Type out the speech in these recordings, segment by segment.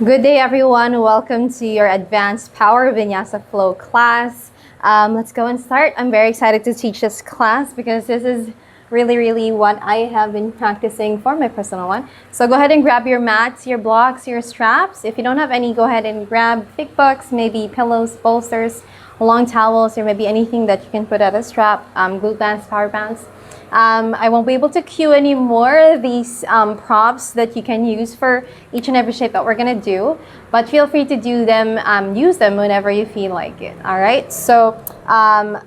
Good day, everyone. Welcome to your Advanced Power Vinyasa Flow class. Let's go and start. I'm very excited to teach this class because this is really what I have been practicing for my personal one. So go ahead and grab your mats, your blocks, your straps. If you don't have any, go ahead and grab thick books, maybe pillows, bolsters, long towels, or maybe anything that you can put at a strap, glute bands, power bands. I won't be able to cue anymore these props that you can use for each and every shape that we're gonna do, but feel free to do them, use them whenever you feel like it. All right. So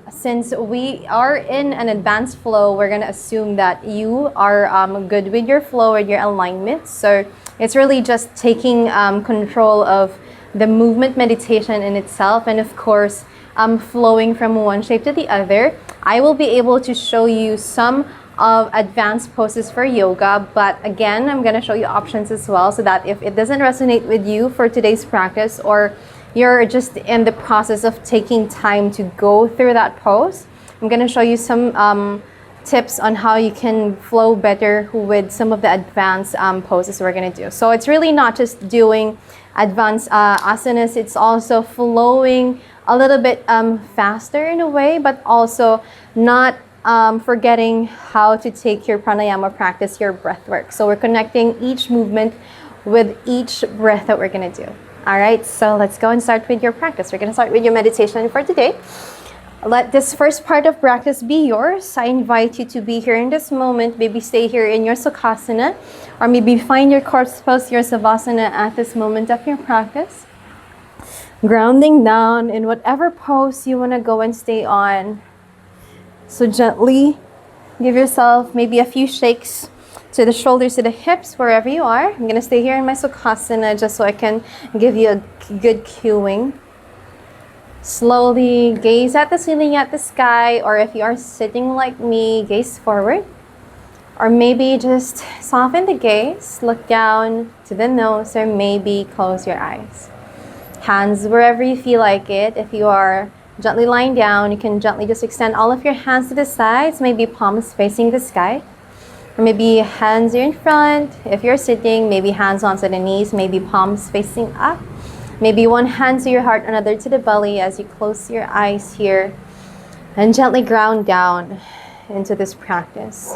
since we are in an advanced flow, we're gonna assume that you are good with your flow and your alignment. So it's really just taking control of the movement meditation in itself, and of course, flowing from one shape to the other. I will be able to show you some of advanced poses for yoga, but again, I'm going to show you options as well, so that if it doesn't resonate with you for today's practice, or you're just in the process of taking time to go through that pose, I'm going to show you some tips on how you can flow better with some of the advanced poses we're going to do. So it's really not just doing advanced asanas, it's also flowing a little bit faster in a way, but also not forgetting how to take your pranayama practice, your breath work. So we're connecting each movement with each breath that we're gonna do. All right, so let's go and start with your practice. We're gonna start with your meditation for today. Let this first part of practice be yours. I invite you to be here in this moment. Maybe stay here in your Sukhasana, or maybe find your corpse pose, your Savasana at this moment of your practice. Grounding down in whatever pose you want to go and stay on. So gently give yourself maybe a few shakes to the shoulders, to the hips, wherever you are. I'm going to stay here in my Sukhasana just so I can give you a good cueing. Slowly gaze at the ceiling, at the sky, or if you are sitting like me, gaze forward. Or maybe just soften the gaze, look down to the nose, or maybe close your eyes. Hands wherever you feel like it. If you are gently lying down, you can gently just extend all of your hands to the sides, maybe palms facing the sky. Or maybe hands are in front. If you're sitting, maybe hands onto the knees, maybe palms facing up. Maybe one hand to your heart, another to the belly as you close your eyes here. And gently ground down into this practice.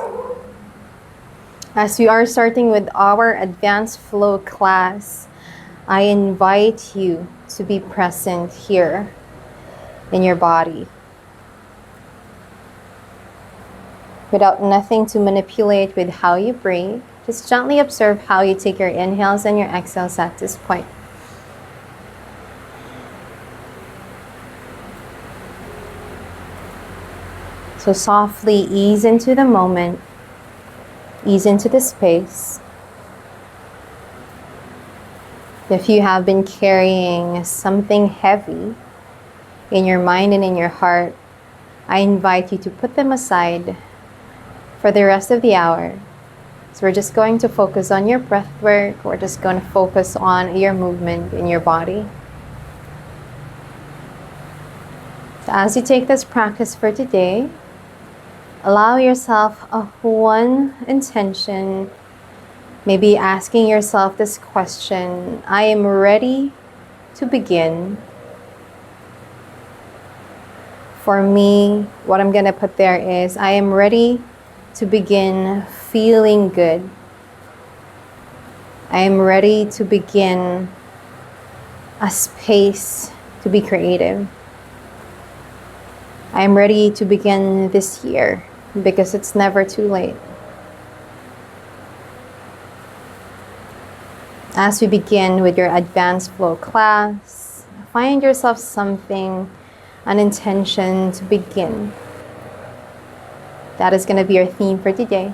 As we are starting with our advanced flow class, I invite you to be present here in your body. Without nothing to manipulate with how you breathe, just gently observe how you take your inhales and your exhales at this point. So softly ease into the moment, ease into the space. If you have been carrying something heavy in your mind and in your heart, I invite you to put them aside for the rest of the hour. So we're just going to focus on your breath work. We're just going to focus on your movement in your body. So as you take this practice for today, allow yourself one intention. Maybe asking yourself this question: I am ready to begin. For me, what I'm going to put there is, I am ready to begin feeling good. I am ready to begin a space to be creative. I am ready to begin this year because it's never too late. As we begin with your advanced flow class, find yourself something, an intention to begin. That is going to be your theme for today.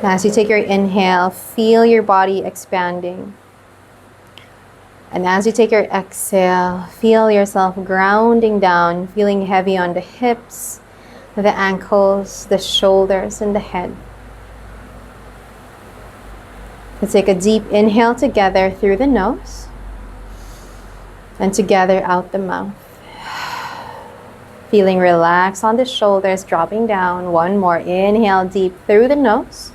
As you take your inhale, feel your body expanding. And as you take your exhale, feel yourself grounding down, feeling heavy on the hips, the ankles, the shoulders, and the head. Let's take a deep inhale together through the nose and together out the mouth. Feeling relaxed on the shoulders, dropping down. One more. Inhale deep through the nose.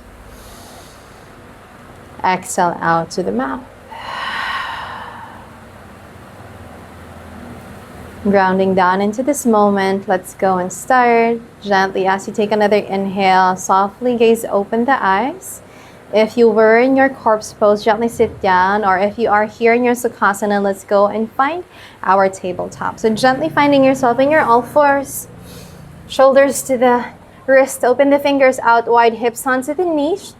Exhale out to the mouth. Grounding down into this moment. Let's go and start. Gently, as you take another inhale, softly gaze open the eyes. If you were in your corpse pose, gently sit down, or if you are here in your Sukhasana, let's go and find our tabletop. So gently finding yourself in your all fours, shoulders to the wrist, open the fingers out wide, hips onto the knees,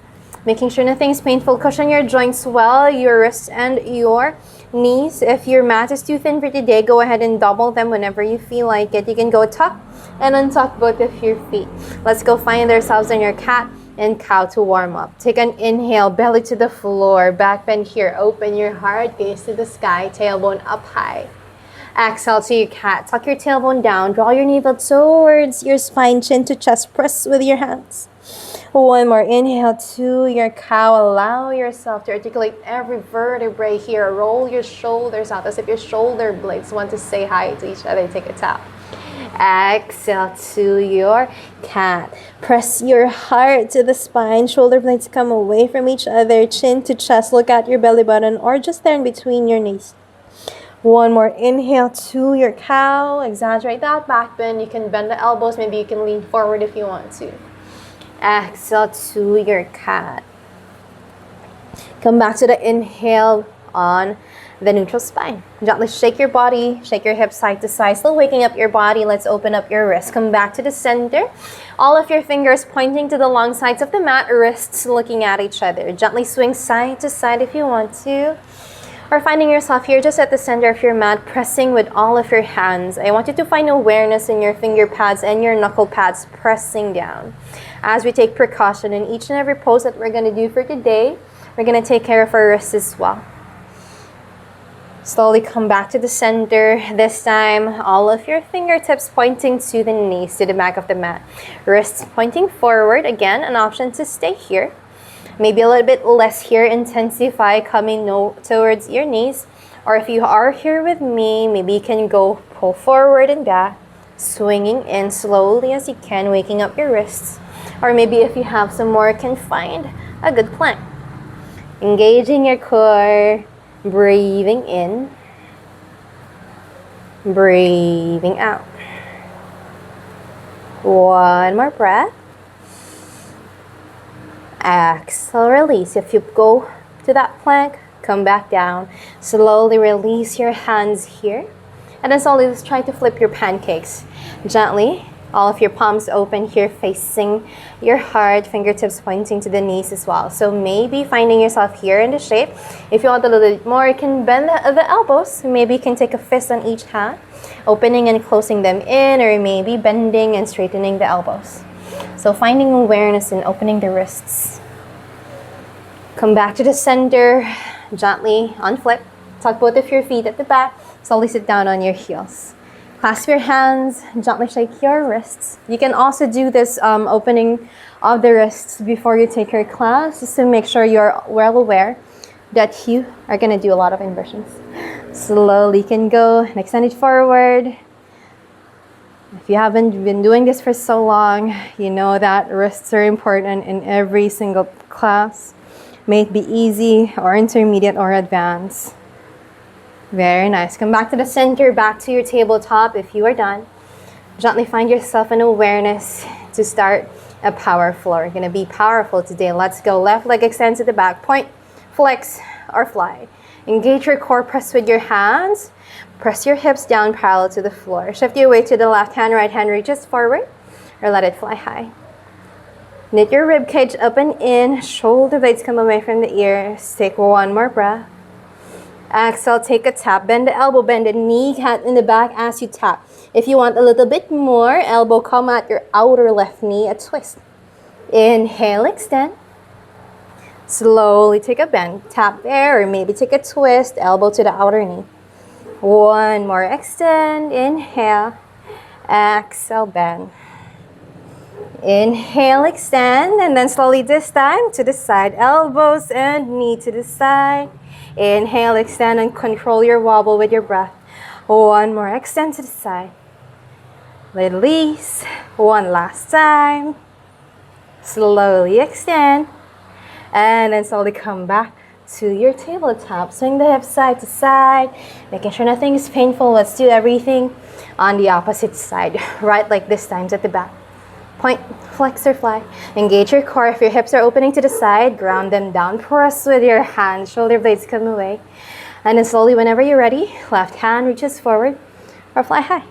making sure nothing's painful. Cushion your joints well, your wrists and your knees. If your mat is too thin for today, go ahead and double them whenever you feel like it. You can go tuck and untuck both of your feet. Let's go find ourselves in your cat and cow to warm up. Take an inhale, belly to the floor, back bend here, open your heart, gaze to the sky, tailbone up high. Exhale to your cat, tuck your tailbone down, draw your navel towards your spine, chin to chest, press with your hands. One more inhale to your cow, allow yourself to articulate every vertebrae here, roll your shoulders out as if your shoulder blades want to say hi to each other. Take a tap. Exhale to your cat. Press your heart to the spine. Shoulder blades come away from each other. Chin to chest. Look at your belly button or just there in between your knees. One more inhale to your cow. Exaggerate that back bend. You can bend the elbows. Maybe you can lean forward if you want to. Exhale to your cat. Come back to the inhale on the neutral spine. Gently shake your body, shake your hips side to side. Still waking up your body. Let's open up your wrists. Come back to the center. All of your fingers pointing to the long sides of the mat, wrists looking at each other. Gently swing side to side if you want to. Or finding yourself here just at the center of your mat, pressing with all of your hands. I want you to find awareness in your finger pads and your knuckle pads pressing down. As we take precaution in each and every pose that we're going to do for today, we're going to take care of our wrists as well. Slowly come back to the center. This time, all of your fingertips pointing to the knees, to the back of the mat. Wrists pointing forward. Again, an option to stay here. Maybe a little bit less here. Intensify coming towards your knees. Or if you are here with me, maybe you can go pull forward and back, swinging in slowly as you can, waking up your wrists. Or maybe if you have some more, can find a good plank. Engaging your core. Breathing in, breathing out. One more breath. Exhale, release. If you go to that plank, come back down. Slowly release your hands here. And then slowly just try to flip your pancakes. Gently, all of your palms open here, facing your heart, fingertips pointing to the knees as well. So maybe finding yourself here in the shape. If you want a little bit more, you can bend the elbows. Maybe you can take a fist on each hand, opening and closing them in, or maybe bending and straightening the elbows. So finding awareness and opening the wrists. Come back to the center, gently unflip. Tuck both of your feet at the back. Slowly sit down on your heels. Clasp your hands, gently shake your wrists. You can also do this opening of the wrists before you take your class, just to make sure you're well aware that you are going to do a lot of inversions. Slowly can go and extend it forward. If you haven't been doing this for so long, you know that wrists are important in every single class. May it be easy or intermediate or advanced. Very nice. Come back to the center, back to your tabletop if you are done. Gently find yourself in awareness to start a power flow. We're going to be powerful today. Let's go. Left leg extend to the back. Point, flex, or fly. Engage your core. Press with your hands. Press your hips down parallel to the floor. Shift your weight to the left hand, right hand reaches forward, or let it fly high. Knit your rib cage up and in. Shoulder blades come away from the ears. Take one more breath. Exhale, take a tap. Bend the elbow, bend the kneecap in the back as you tap. If you want a little bit more, elbow come at your outer left knee, a twist. Inhale, extend. Slowly take a bend. Tap there, or maybe take a twist, elbow to the outer knee. One more, extend. Inhale. Exhale, bend. Inhale, extend, and then slowly this time to the side. Elbows and knee to the side. Inhale, extend, and control your wobble with your breath. One more, extend to the side. Release. One last time. Slowly extend. And then slowly come back to your tabletop. Swing the hips side to side, making sure nothing is painful. Let's do everything on the opposite side. Right leg this time at the back. Point, flex or fly. Engage your core. If your hips are opening to the side, ground them down. Press with your hands. Shoulder blades come away. And then slowly, whenever you're ready, left hand reaches forward or fly high.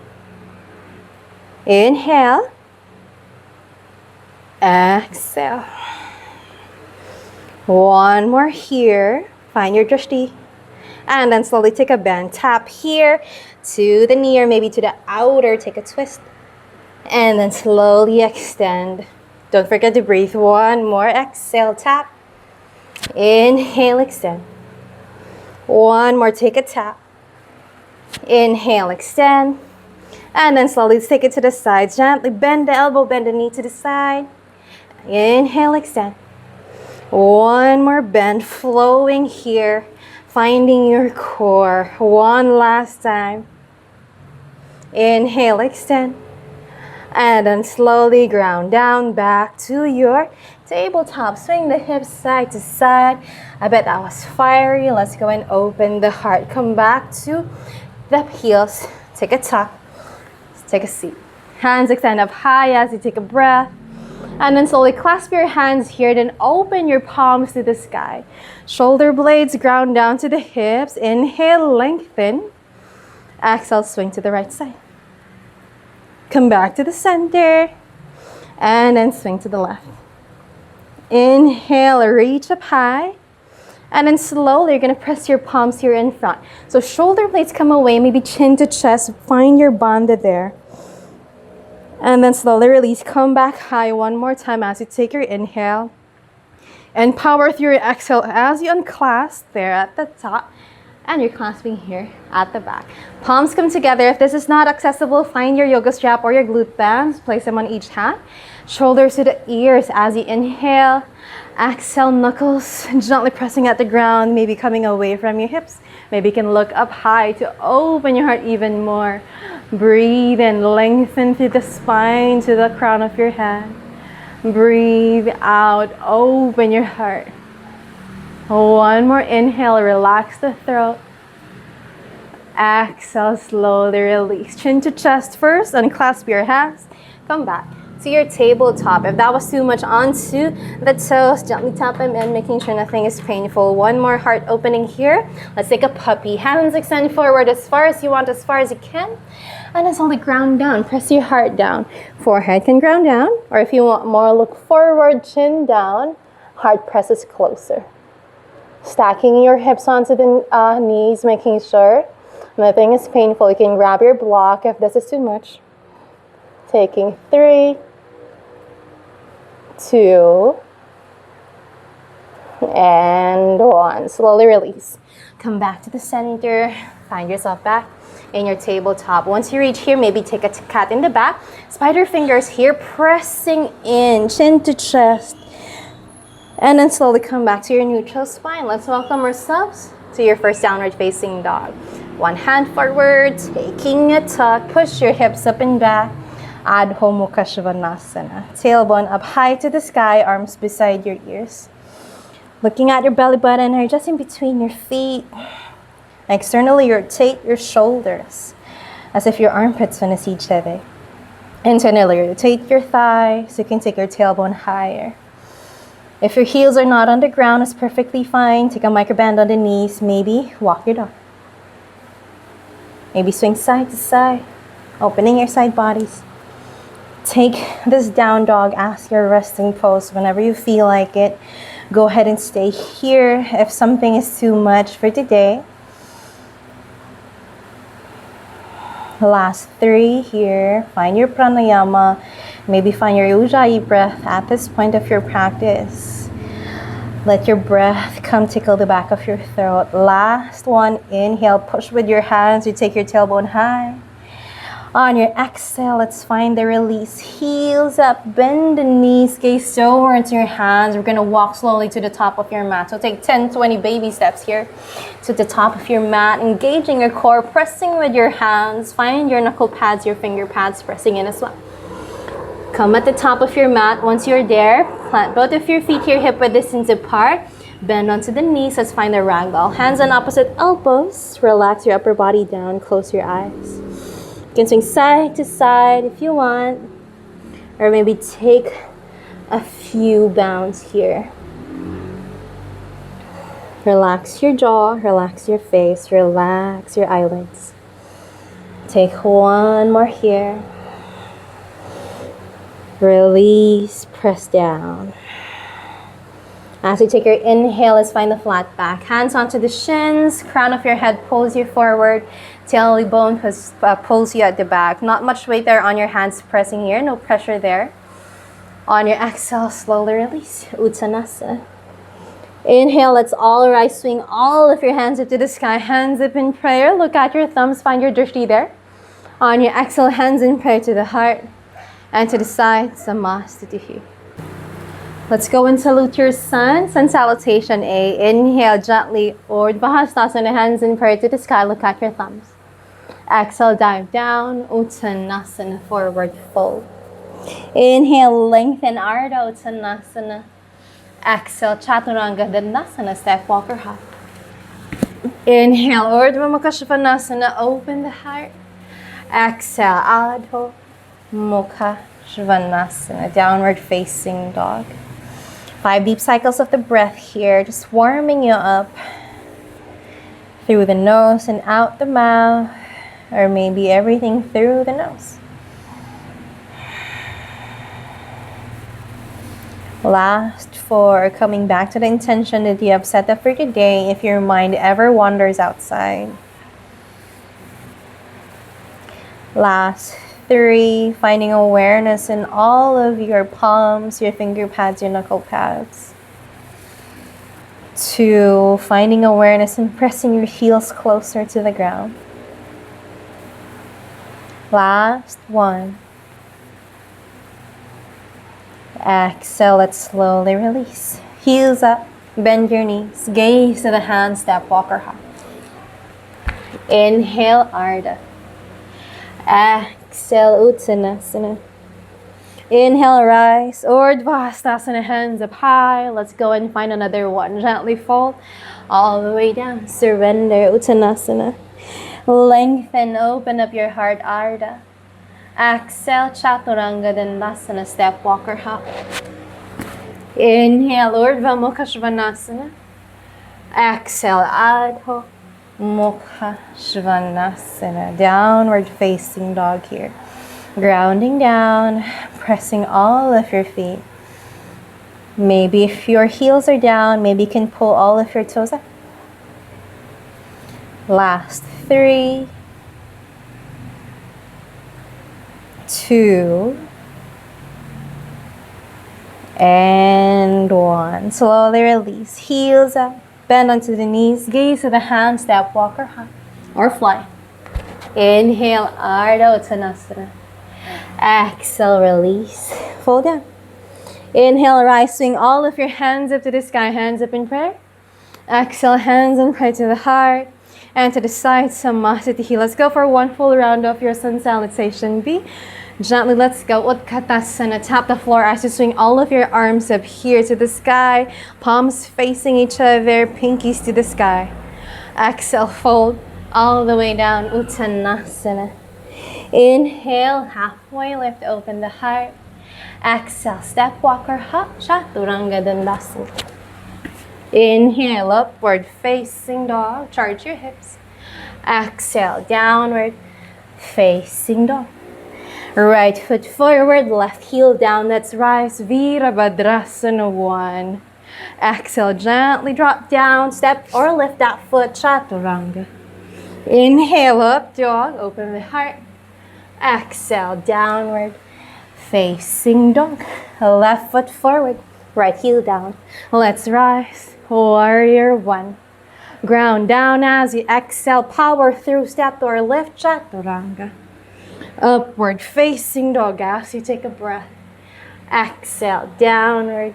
Inhale. Exhale. One more here. Find your drishti. And then slowly take a bend. Tap here to the knee or maybe to the outer. Take a twist. And then slowly extend. Don't forget to breathe. One more. Exhale, tap. Inhale, extend. One more, take a tap. Inhale, extend. And then slowly take it to the side. Gently bend the elbow, bend the knee to the side. Inhale, extend. One more bend, flowing here. Finding your core. One last time. Inhale, extend. And then slowly ground down back to your tabletop. Swing the hips side to side. I bet that was fiery. Let's go and open the heart. Come back to the heels. Take a tuck. Take a seat. Hands extend up high as you take a breath. And then slowly clasp your hands here. Then open your palms to the sky. Shoulder blades ground down to the hips. Inhale, lengthen. Exhale, swing to the right side. Come back to the center. And then swing to the left. Inhale, reach up high. And then slowly, you're going to press your palms here in front. So shoulder blades come away, maybe chin to chest. Find your bandha there. And then slowly release. Come back high one more time as you take your inhale. And power through your exhale as you unclasp there at the top. And you're clasping here at the back. Palms come together. If this is not accessible, find your yoga strap or your glute bands. Place them on each hand. Shoulders to the ears as you inhale. Exhale, knuckles gently pressing at the ground, maybe coming away from your hips. Maybe you can look up high to open your heart even more. Breathe and lengthen through the spine to the crown of your head. Breathe out, open your heart. One more inhale, relax the throat. Exhale, slowly release. Chin to chest first, unclasp your hands. Come back to your tabletop. If that was too much, onto the toes, gently tap them in, making sure nothing is painful. One more heart opening here. Let's take a puppy. Hands extend forward as far as you want, as far as you can. And then slowly ground down. Press your heart down. Forehead can ground down. Or if you want more, look forward, chin down. Heart presses closer. Stacking your hips onto the knees, making sure nothing is painful. You can grab your block if this is too much. Taking 3, 2, and 1. Slowly release. Come back to the center. Find yourself back in your tabletop. Once you reach here, maybe take a cat in the back. Spider fingers here, pressing in, chin to chest. And then slowly come back to your neutral spine. Let's welcome ourselves to your first downward facing dog. One hand forward, taking a tuck. Push your hips up and back. Adho Mukha Svanasana. Tailbone up high to the sky, arms beside your ears. Looking at your belly button or just in between your feet. Externally, rotate your shoulders as if your armpits face each other. Internally, rotate your thighs so you can take your tailbone higher. If your heels are not on the ground, it's perfectly fine. Take a microband on the knees. Maybe walk your dog. Maybe swing side to side, opening your side bodies. Take this down dog as your resting pose whenever you feel like it. Go ahead and stay here if something is too much for today. Last 3 here. Find your pranayama. Maybe find your ujjayi breath at this point of your practice. Let your breath come tickle the back of your throat. Last one, inhale, push with your hands. You take your tailbone high. On your exhale, let's find the release. Heels up, bend the knees, gaze towards your hands. We're gonna walk slowly to the top of your mat. So take 10, 20 baby steps here to the top of your mat, engaging your core, pressing with your hands. Find your knuckle pads, your finger pads pressing in as well. Come at the top of your mat. Once you're there, plant both of your feet here, hip width distance apart. Bend onto the knees. Let's find a ragdoll. Hands on opposite elbows. Relax your upper body down. Close your eyes. You can swing side to side if you want. Or maybe take a few bounds here. Relax your jaw. Relax your face. Relax your eyelids. Take one more here. Release. Press down. As you take your inhale, let's find the flat back. Hands onto the shins, crown of your head pulls you forward, tailbone pulls you at the back. Not much weight there on your hands pressing here, no pressure there. On your exhale, slowly release, Uttanasana. Inhale, let's all rise, swing all of your hands up to the sky, hands up in prayer. Look at your thumbs, find your drishti there. On your exhale, hands in prayer to the heart and to the side, Samastitihi. Let's go and salute your sun salutation A. Inhale gently, Urdhva Hastasana, hands in prayer to the sky, look at your thumbs. Exhale, dive down, Uttanasana, forward fold. Inhale, lengthen Ardha Uttanasana. Exhale, Chaturanga Dandasana, step walker hop. Inhale, Urdhva Mukha Svanasana, open the heart. Exhale, Adho Mukha Svanasana, downward facing dog. 5 deep cycles of the breath here, just warming you up through the nose and out the mouth, or maybe everything through the nose. Last 4, coming back to the intention that you have set up for today if your mind ever wanders outside. Last 3, finding awareness in all of your palms, your finger pads, your knuckle pads. 2, finding awareness and pressing your heels closer to the ground. Last 1. Exhale, let's slowly release. Heels up, bend your knees, gaze to the hand, step walker hop. Inhale, Ardha. Exhale, Uttanasana. Inhale, rise, Urdhva Hastasana, hands up high. Let's go and find another one. Gently fold all the way down. Surrender, Uttanasana. Lengthen, open up your heart, Ardha. Exhale, Chaturanga Dandasana, step walker hop. Inhale, Urdhva Mukha Svanasana. Exhale, Adho Mukha Svanasana, downward facing dog here. Grounding down, pressing all of your feet. Maybe if your heels are down, maybe you can pull all of your toes up. Last 3, 2, and 1. Slowly release, heels up. Bend onto the knees, gaze to the hands, step walker hop or fly. Inhale, Ardha Uttanasana. Exhale, release, fold down. Inhale, rise, swing all of your hands up to the sky, hands up in prayer. Exhale, hands in prayer to the heart and to the side, Samastitihi. Let's go for one full round of your sun salutation B. Gently, let's go. Utkatasana. Tap the floor as you swing all of your arms up here to the sky. Palms facing each other, pinkies to the sky. Exhale, fold all the way down. Uttanasana. Inhale, halfway lift, open the heart. Exhale, step walker hop, Chaturanga Dandasana. Inhale, upward facing dog. Charge your hips. Exhale, downward facing dog. Right foot forward, left heel down. Let's rise, Virabhadrasana 1. Exhale, gently drop down, step or lift that foot, Chaturanga. Inhale, up dog, open the heart. Exhale, downward facing dog. Left foot forward, right heel down. Let's rise, warrior 1. Ground down as you exhale, power through, step or lift, Chaturanga. Upward facing dog as you take a breath. Exhale, downward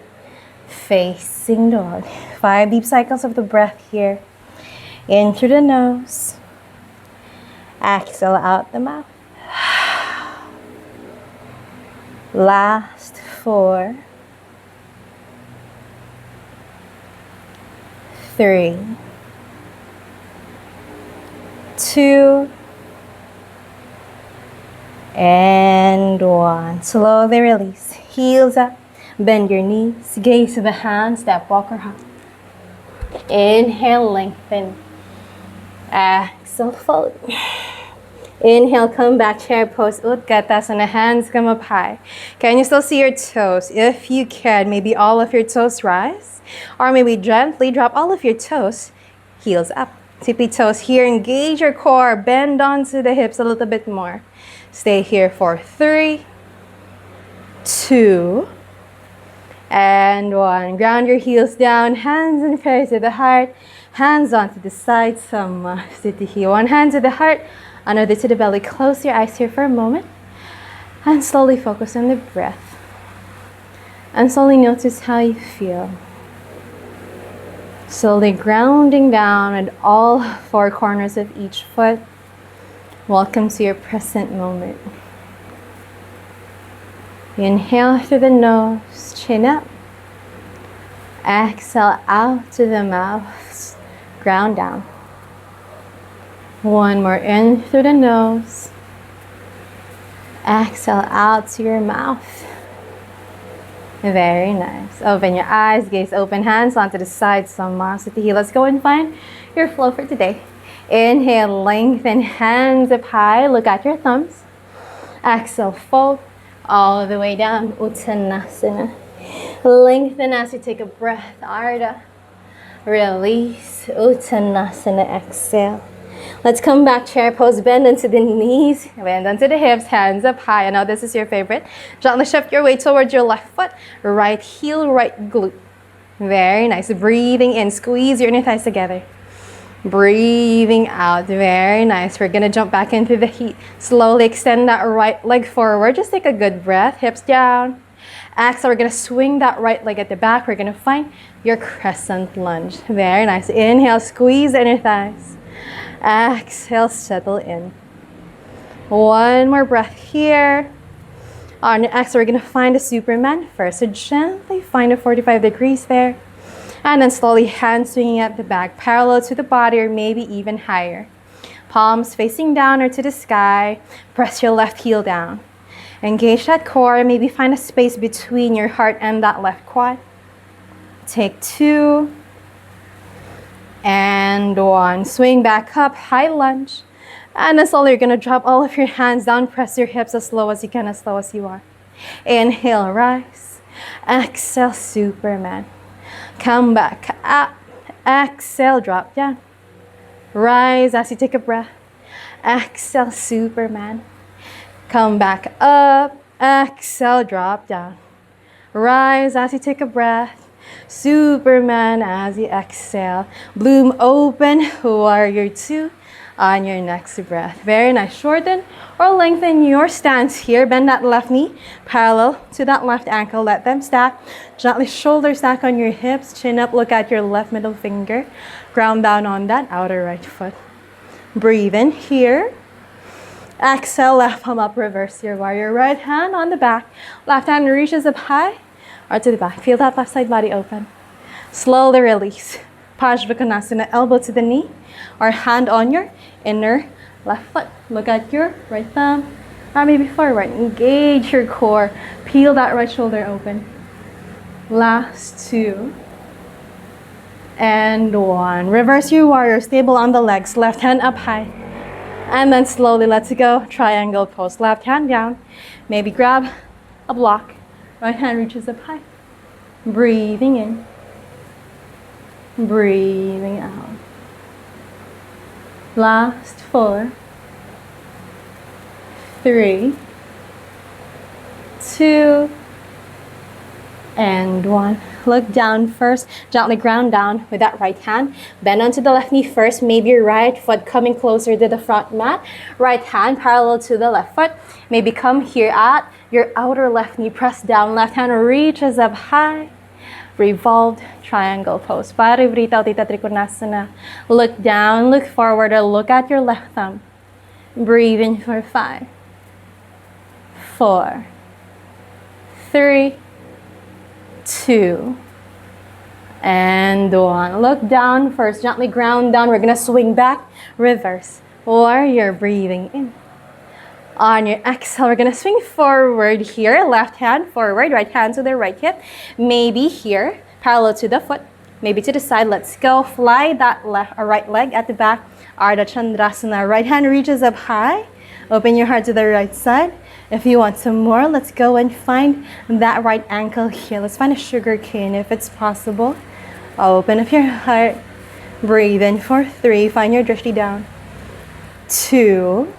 facing dog. 5 deep cycles of the breath here. In through the nose. Exhale out the mouth. Last 4, 3, 2, and 1. Slowly release. Heels up. Bend your knees. Gaze to the hands. Step, walk, or hop. Inhale, lengthen. Exhale, fold. Inhale, come back, chair pose, Utkatasana, hands come up high. Can you still see your toes? If you can, maybe all of your toes rise. Or maybe gently drop all of your toes, heels up. Tippy toes here, engage your core, bend onto the hips a little bit more. Stay here for 3, 2, and 1. Ground your heels down, hands and prayers to the heart, hands onto the side, Samasthiti. One hand to the heart, another to the belly. Close your eyes here for a moment and slowly focus on the breath. And slowly notice how you feel. Slowly grounding down at all 4 corners of each foot. Welcome to your present moment. Inhale through the nose, chin up. Exhale out to the mouth, ground down. One more in through the nose. Exhale out to your mouth. Very nice. Open your eyes, gaze open, hands onto the side, Samasthiti. Let's go and find your flow for today. Inhale, lengthen, hands up high. Look at your thumbs. Exhale, fold all the way down, Uttanasana. Lengthen as you take a breath, Ardha. Release, Uttanasana, exhale. Let's come back, chair pose, bend into the knees, bend onto the hips, hands up high. I know this is your favorite. Gently shift your weight towards your left foot, right heel, right glute. Very nice. Breathing in, squeeze your inner thighs together. Breathing out, very nice. We're gonna jump back into the heat. Slowly extend that right leg forward. Just take a good breath, hips down. Exhale, we're gonna swing that right leg at the back. We're gonna find your crescent lunge. Very nice. Inhale, squeeze the inner thighs. Exhale, settle in. One more breath here. On your exhale, we're gonna find a Superman first. So gently find a 45 degrees there. And then slowly hand swinging at the back, parallel to the body or maybe even higher. Palms facing down or to the sky. Press your left heel down. Engage that core, maybe find a space between your heart and that left quad. Take 2. And 1. Swing back up, high lunge. And then slowly you're gonna drop all of your hands down, press your hips as slow as you can, as slow as you are. Inhale, rise. Exhale, Superman. Come back up. Exhale, drop down. Rise as you take a breath. Exhale, Superman. Come back up. Exhale, drop down. Rise as you take a breath. Superman as you exhale. Bloom open, warrior 2 on your next breath. Very nice. Shorten or lengthen your stance here. Bend that left knee parallel to that left ankle. Let them stack. Gently shoulder stack on your hips. Chin up. Look at your left middle finger. Ground down on that outer right foot. Breathe in here. Exhale, left palm up. Reverse your warrior. Right hand on the back. Left hand reaches up high or to the back. Feel that left side body open. Slowly release. Parsvakonasana, elbow to the knee or hand on your inner left foot. Look at your right thumb or maybe forward. Engage your core. Peel that right shoulder open. Last 2. And 1. Reverse your warrior. Stable on the legs. Left hand up high. And then slowly let it go. Triangle pose. Left hand down. Maybe grab a block. Right hand reaches up high. Breathing in. Breathing out. Last 4, 3, 2, and 1. look down first. Gently ground down with that right hand. Bend onto the left knee first. Maybe your right foot coming closer to the front mat. Right hand parallel to the left foot. Maybe come here at your outer left knee. Press down. Left hand reaches up high. Revolved triangle pose. Parivrita Utthita Trikonasana. Look down, look forward, or look at your left thumb. Breathe in for 5, 4, 3, 2, and 1. Look down first, gently ground down. We're gonna swing back, reverse, warrior, breathing in. On your exhale, we're gonna swing forward here. Left hand forward, right hand to the right hip. Maybe here, parallel to the foot. Maybe to the side. Let's go. Fly that left or right leg at the back. Ardha Chandrasana. Right hand reaches up high. Open your heart to the right side. If you want some more, let's go and find that right ankle here. Let's find a sugar cane if it's possible. Open up your heart. Breathe in for 3. Find your drishti down. 2.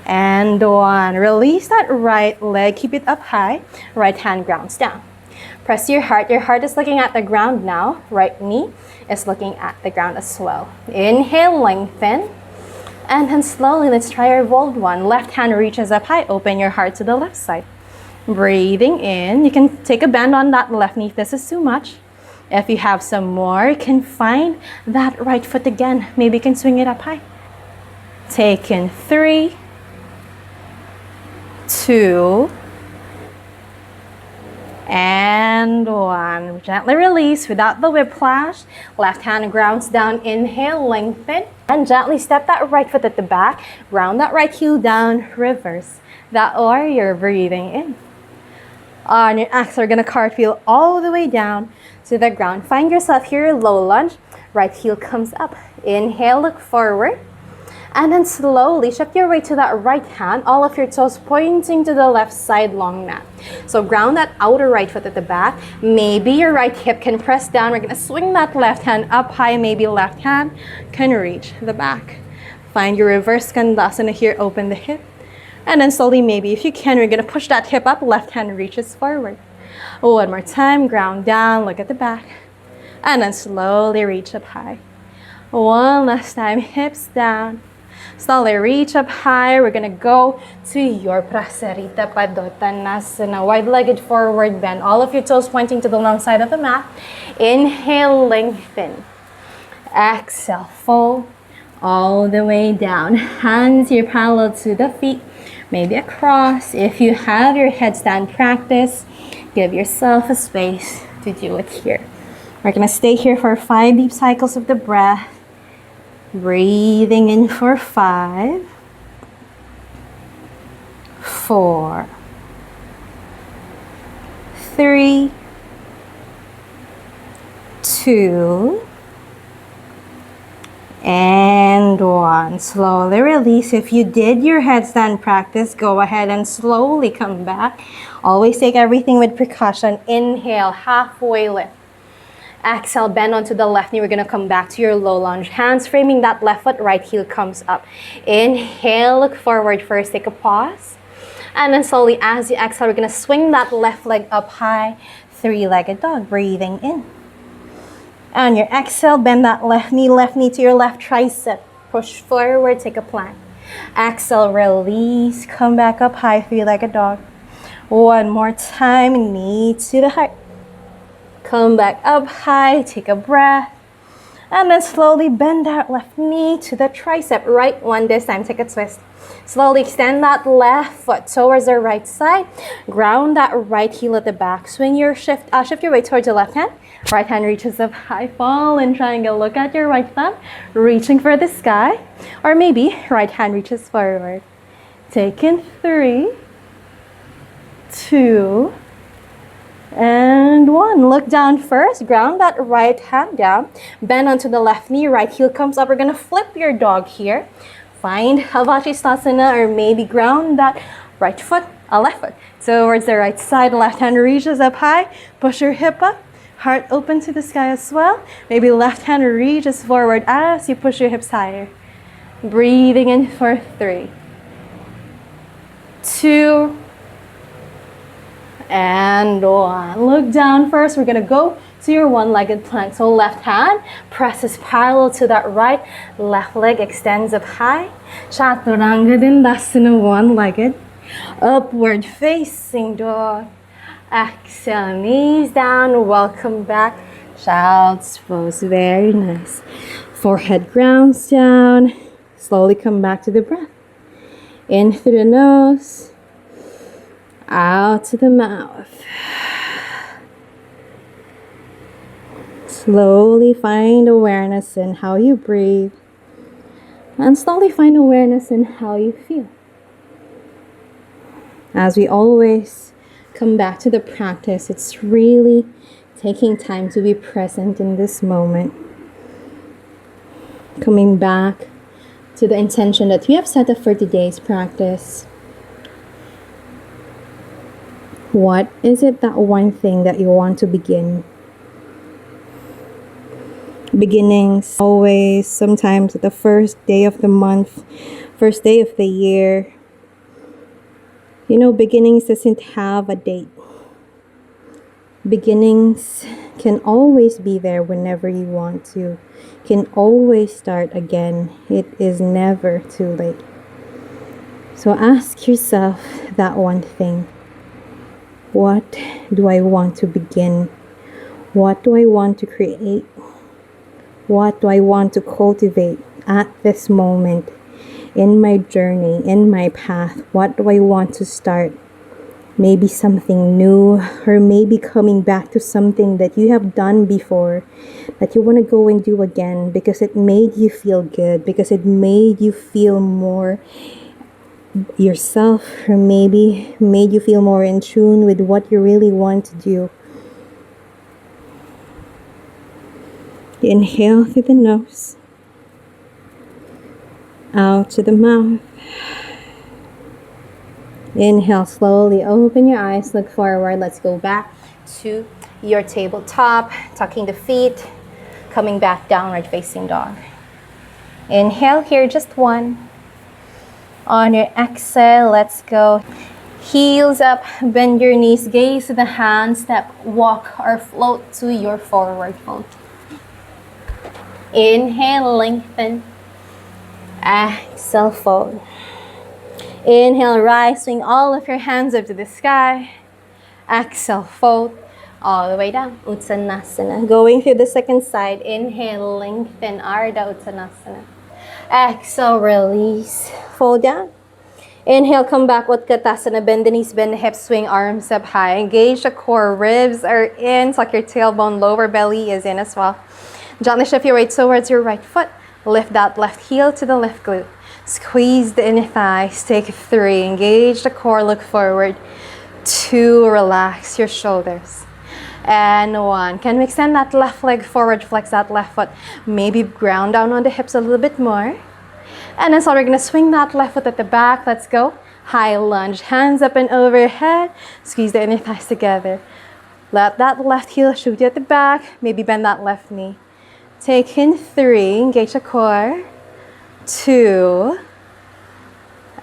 And 1. Release that right leg. Keep it up high. Right hand grounds down. Press your heart. Your heart is looking at the ground now. Right knee is looking at the ground as well. Inhale, lengthen. And then slowly, let's try our evolved one. Left hand reaches up high. Open your heart to the left side. Breathing in. You can take a bend on that left knee if this is too much. If you have some more, you can find that right foot again. Maybe you can swing it up high. Take in 3, 2, and 1. Gently release without the whiplash. Left hand grounds down. Inhale, lengthen. And gently step that right foot at the back. Ground that right heel down. Reverse that warrior, breathing in. On your exhale, you're going to cartwheel all the way down to the ground. Find yourself here, low lunge. Right heel comes up. Inhale, look forward. And then slowly shift your weight to that right hand, all of your toes pointing to the left side, long mat. So ground that outer right foot at the back. Maybe your right hip can press down. We're gonna swing that left hand up high. Maybe left hand can reach the back. Find your reverse skandasana here, open the hip. And then slowly, maybe if you can, we're gonna push that hip up, left hand reaches forward. One more time, ground down, look at the back. And then slowly reach up high. One last time, hips down. Slowly reach up high. We're gonna go to your Prasarita Padottanasana. Wide-legged forward bend. All of your toes pointing to the long side of the mat. Inhale, lengthen. Exhale, fold all the way down. Hands here parallel to the feet. Maybe across. If you have your headstand practice, give yourself a space to do it here. We're gonna stay here for 5 deep cycles of the breath. Breathing in for 5, 4, 3, 2, and 1. Slowly release. If you did your headstand practice, go ahead and slowly come back. Always take everything with precaution. Inhale, halfway lift. Exhale, bend onto the left knee. We're gonna come back to your low lunge. Hands framing that left foot, right heel comes up. Inhale, look forward first, take a pause. And then slowly as you exhale, we're gonna swing that left leg up high, 3-legged dog, breathing in. On your exhale, bend that left knee to your left tricep. Push forward, take a plank. Exhale, release, come back up high, 3-legged dog. One more time, knee to the heart. Come back up high, take a breath. And then slowly bend that left knee to the tricep. Right one this time, take a twist. Slowly extend that left foot towards the right side. Ground that right heel at the back. Swing your shift your weight towards the left hand. Right hand reaches up high, fall in triangle. Look at your right thumb, reaching for the sky. Or maybe right hand reaches forward. Take in 3, 2, and 1. Look down first. Ground that right hand down. Bend onto the left knee. Right heel comes up. We're going to flip your dog here. Find Havasana or maybe ground that right foot, left foot towards the right side. Left hand reaches up high. Push your hip up. Heart open to the sky as well. Maybe left hand reaches forward as you push your hips higher. Breathing in for 3, 2, And one. Look down first. We're gonna go to your one-legged plank. So left hand presses parallel to that right. Left leg extends up high. Chaturanga Dandasana, one-legged. Upward facing dog. Exhale, knees down. Welcome back. Child's pose. Very nice. Forehead grounds down. Slowly come back to the breath. In through the nose. Out to the mouth. Slowly find awareness in how you breathe. And slowly find awareness in how you feel. As we always come back to the practice, it's really taking time to be present in this moment. Coming back to the intention that you have set up for today's practice. What is it, that one thing that you want to begin? Beginnings always, sometimes the first day of the month, first day of the year. You know, beginnings doesn't have a date. Beginnings can always be there whenever you want to. Can always start again. It is never too late. So ask yourself that one thing. What do I want to begin? What do I want to create? What do I want to cultivate at this moment in my journey, in my path? What do I want to start? Maybe something new, or maybe coming back to something that you have done before that you want to go and do again because it made you feel good, because it made you feel more yourself, or maybe made you feel more in tune with what you really want to do. Inhale through the nose, out to the mouth. Inhale, slowly open your eyes, look forward. Let's go back to your tabletop, tucking the feet, coming back downward facing dog. Inhale here, just one. On your exhale, let's go. Heels up, bend your knees, gaze to the hands, step, walk or float to your forward fold. Inhale, lengthen. Exhale, fold. Inhale, rise, swing all of your hands up to the sky. Exhale, fold all the way down. Uttanasana. Going through the second side. Inhale, lengthen, Ardha Uttanasana. Exhale, release, fold down. Inhale, come back, Utkatasana. Bend the knees, bend the hips, swing arms up high. Engage the core, ribs are in. Tuck your tailbone, lower belly is in as well. Gently shift your weight towards your right foot. Lift that left heel to the left glute. Squeeze the inner thighs. Take 3. Engage the core, look forward. 2, relax your shoulders. And 1. Can we extend that left leg forward, flex that left foot. Maybe ground down on the hips a little bit more. And then so we're going to swing that left foot at the back. Let's go. High lunge, hands up and overhead. Squeeze the inner thighs together. Let that left heel shoot you at the back. Maybe bend that left knee. Take in 3, engage the core. 2.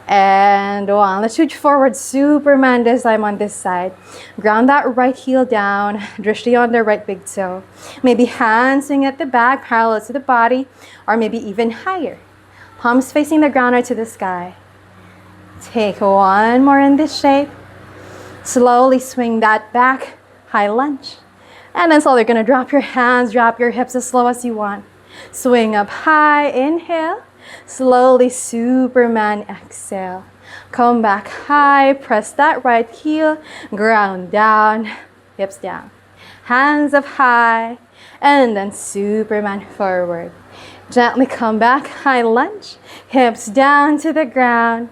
And 1. Let's shoot forward, Superman this time on this side. Ground that right heel down, drishti on the right big toe. Maybe hands swing at the back, parallel to the body, or maybe even higher. Palms facing the ground or to the sky. Take 1 more in this shape. Slowly swing that back, high lunge. And then slowly you're gonna drop your hands, drop your hips as slow as you want. Swing up high, inhale. Slowly, Superman, exhale. Come back high, press that right heel, ground down, hips down. Hands up high, and then Superman forward. Gently come back, high lunge, hips down to the ground.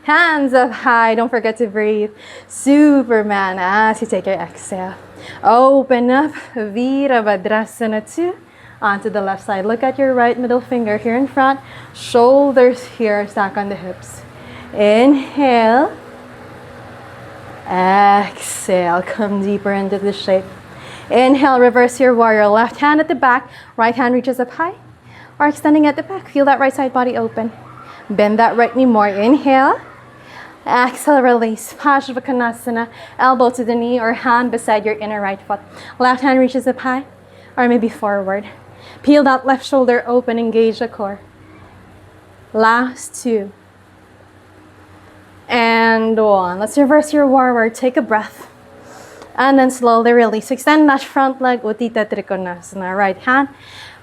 Hands up high, don't forget to breathe. Superman as you take your exhale. Open up, Virabhadrasana 2. Onto the left side. Look at your right middle finger here in front. Shoulders here, stack on the hips. Inhale. Exhale. Come deeper into the shape. Inhale, reverse your warrior. Left hand at the back. Right hand reaches up high. Or extending at the back. Feel that right side body open. Bend that right knee more. Inhale. Exhale, release. Parsvakonasana. Elbow to the knee or hand beside your inner right foot. Left hand reaches up high or maybe forward. Peel that left shoulder open, engage the core. Last 2. And 1. Let's reverse your forward. Take a breath. And then slowly release. Extend that front leg. Uttita Trikonasana. Right hand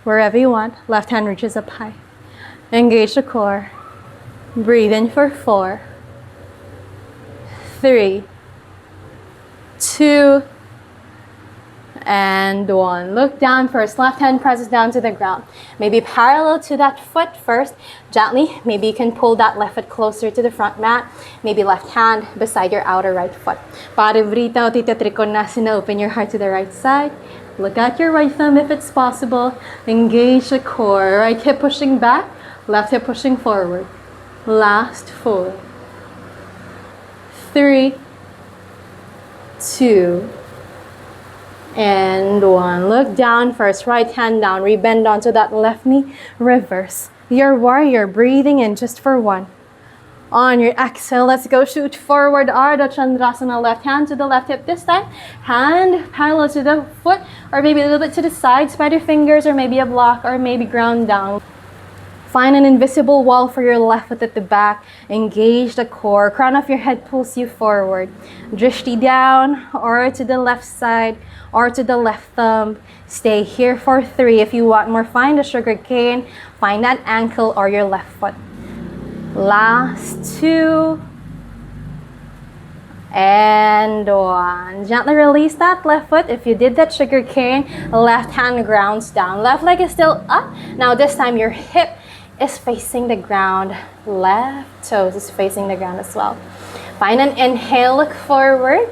wherever you want. Left hand reaches up high. Engage the core. Breathe in for 4, 3, 2, and 1. Look down first. Left hand presses down to the ground. Maybe parallel to that foot first. Gently, maybe you can pull that left foot closer to the front mat. Maybe left hand beside your outer right foot. Parivrita Uttita Trikonasana. Open your heart to the right side. Look at your right thumb if it's possible. Engage the core. Right hip pushing back. Left hip pushing forward. Last 4, 3, 2, and 1. Look down first. Right hand down. Rebend onto that left knee. Reverse. Your warrior. Breathing in just for 1. On your exhale, let's go shoot forward. Ardha Chandrasana. Left hand to the left hip this time. Hand parallel to the foot or maybe a little bit to the side. Spider fingers or maybe a block or maybe ground down. Find an invisible wall for your left foot at the back. Engage the core. Crown of your head pulls you forward. Drishti down or to the left side or to the left thumb. Stay here for 3. If you want more, find a sugar cane. Find that ankle or your left foot. Last 2. And 1. Gently release that left foot. If you did that sugar cane, left hand grounds down. Left leg is still up. Now this time your hip is facing the ground. Left toes is facing the ground as well. Find an inhale, look forward.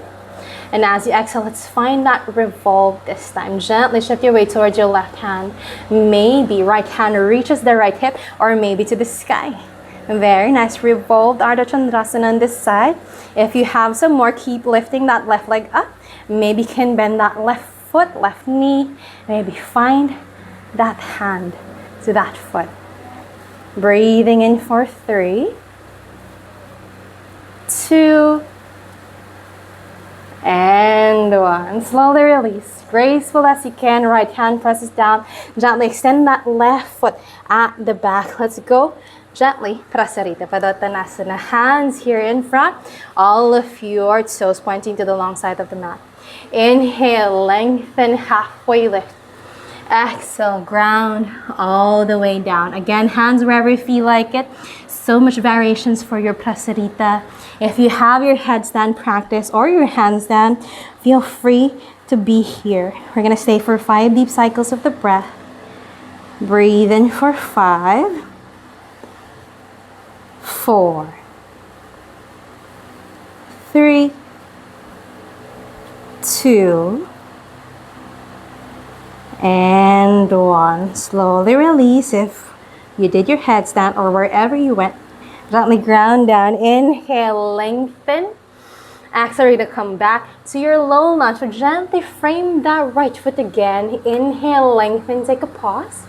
And as you exhale, let's find that revolve this time. Gently shift your weight towards your left hand. Maybe right hand reaches the right hip or maybe to the sky. Very nice. Revolved Ardha Chandrasana on this side. If you have some more, keep lifting that left leg up. Maybe you can bend that left foot, left knee. Maybe find that hand to that foot. Breathing in for 3, 2, and 1. Slowly release. Graceful as you can. Right hand presses down. Gently extend that left foot at the back. Let's go. Gently. Prasarita Padottanasana. Hands here in front. All of your toes pointing to the long side of the mat. Inhale. Lengthen. Halfway lift. Exhale, ground all the way down. Again, hands wherever you feel like it. So much variations for your prasarita. If you have your headstand practice or your handstand, feel free to be here. We're going to stay for 5 deep cycles of the breath. Breathe in for 5, 4, 3, 2, and 1. Slowly release. If you did your headstand or wherever you went, gently ground down. Inhale, lengthen. Exhale to come back to your low lunge. So gently frame that right foot again. Inhale, lengthen, take a pause.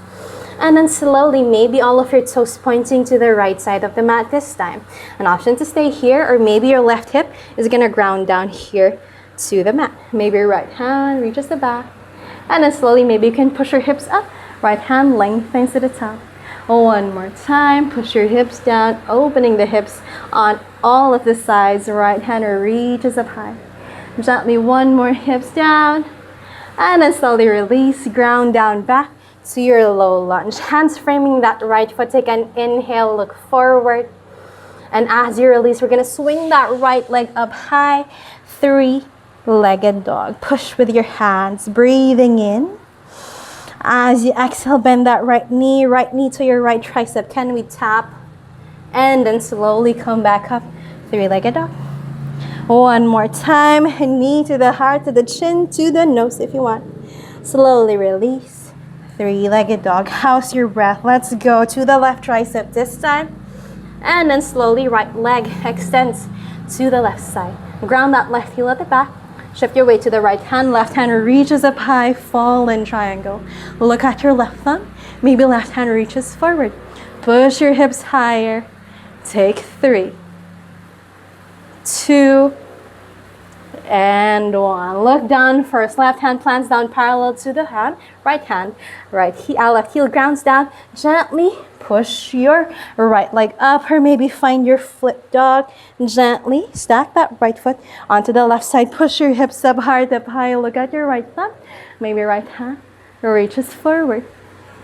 And then slowly, maybe all of your toes pointing to the right side of the mat this time. An option to stay here, or maybe your left hip is gonna ground down here to the mat. Maybe your right hand reaches the back. And then slowly, maybe you can push your hips up. Right hand lengthens to the top. One more time. Push your hips down, opening the hips on all of the sides. Right hand reaches up high. Gently, one more, hips down. And then slowly release, ground down back to your low lunge. Hands framing that right foot. Take an inhale, look forward. And as you release, we're gonna swing that right leg up high. 3-legged dog. Push with your hands, breathing in. As you exhale, bend that right knee to your right tricep. Can we tap? And then slowly come back up. 3-legged dog. One more time. Knee to the heart, to the chin, to the nose if you want. Slowly release. 3-legged dog. House your breath. Let's go to the left tricep this time. And then slowly right leg extends to the left side. Ground that left heel at the back. Shift your weight to the right hand. Left hand reaches up high. Fall in triangle. Look at your left thumb. Maybe left hand reaches forward. Push your hips higher. Take 3, 2, and 1. Look down first. Left hand plants down parallel to the hand. Right hand, left heel grounds down. Gently push your right leg up, or maybe find your flip dog. Gently stack that right foot onto the left side. Push your hips up high. Look at your right thumb. Maybe right hand reaches forward.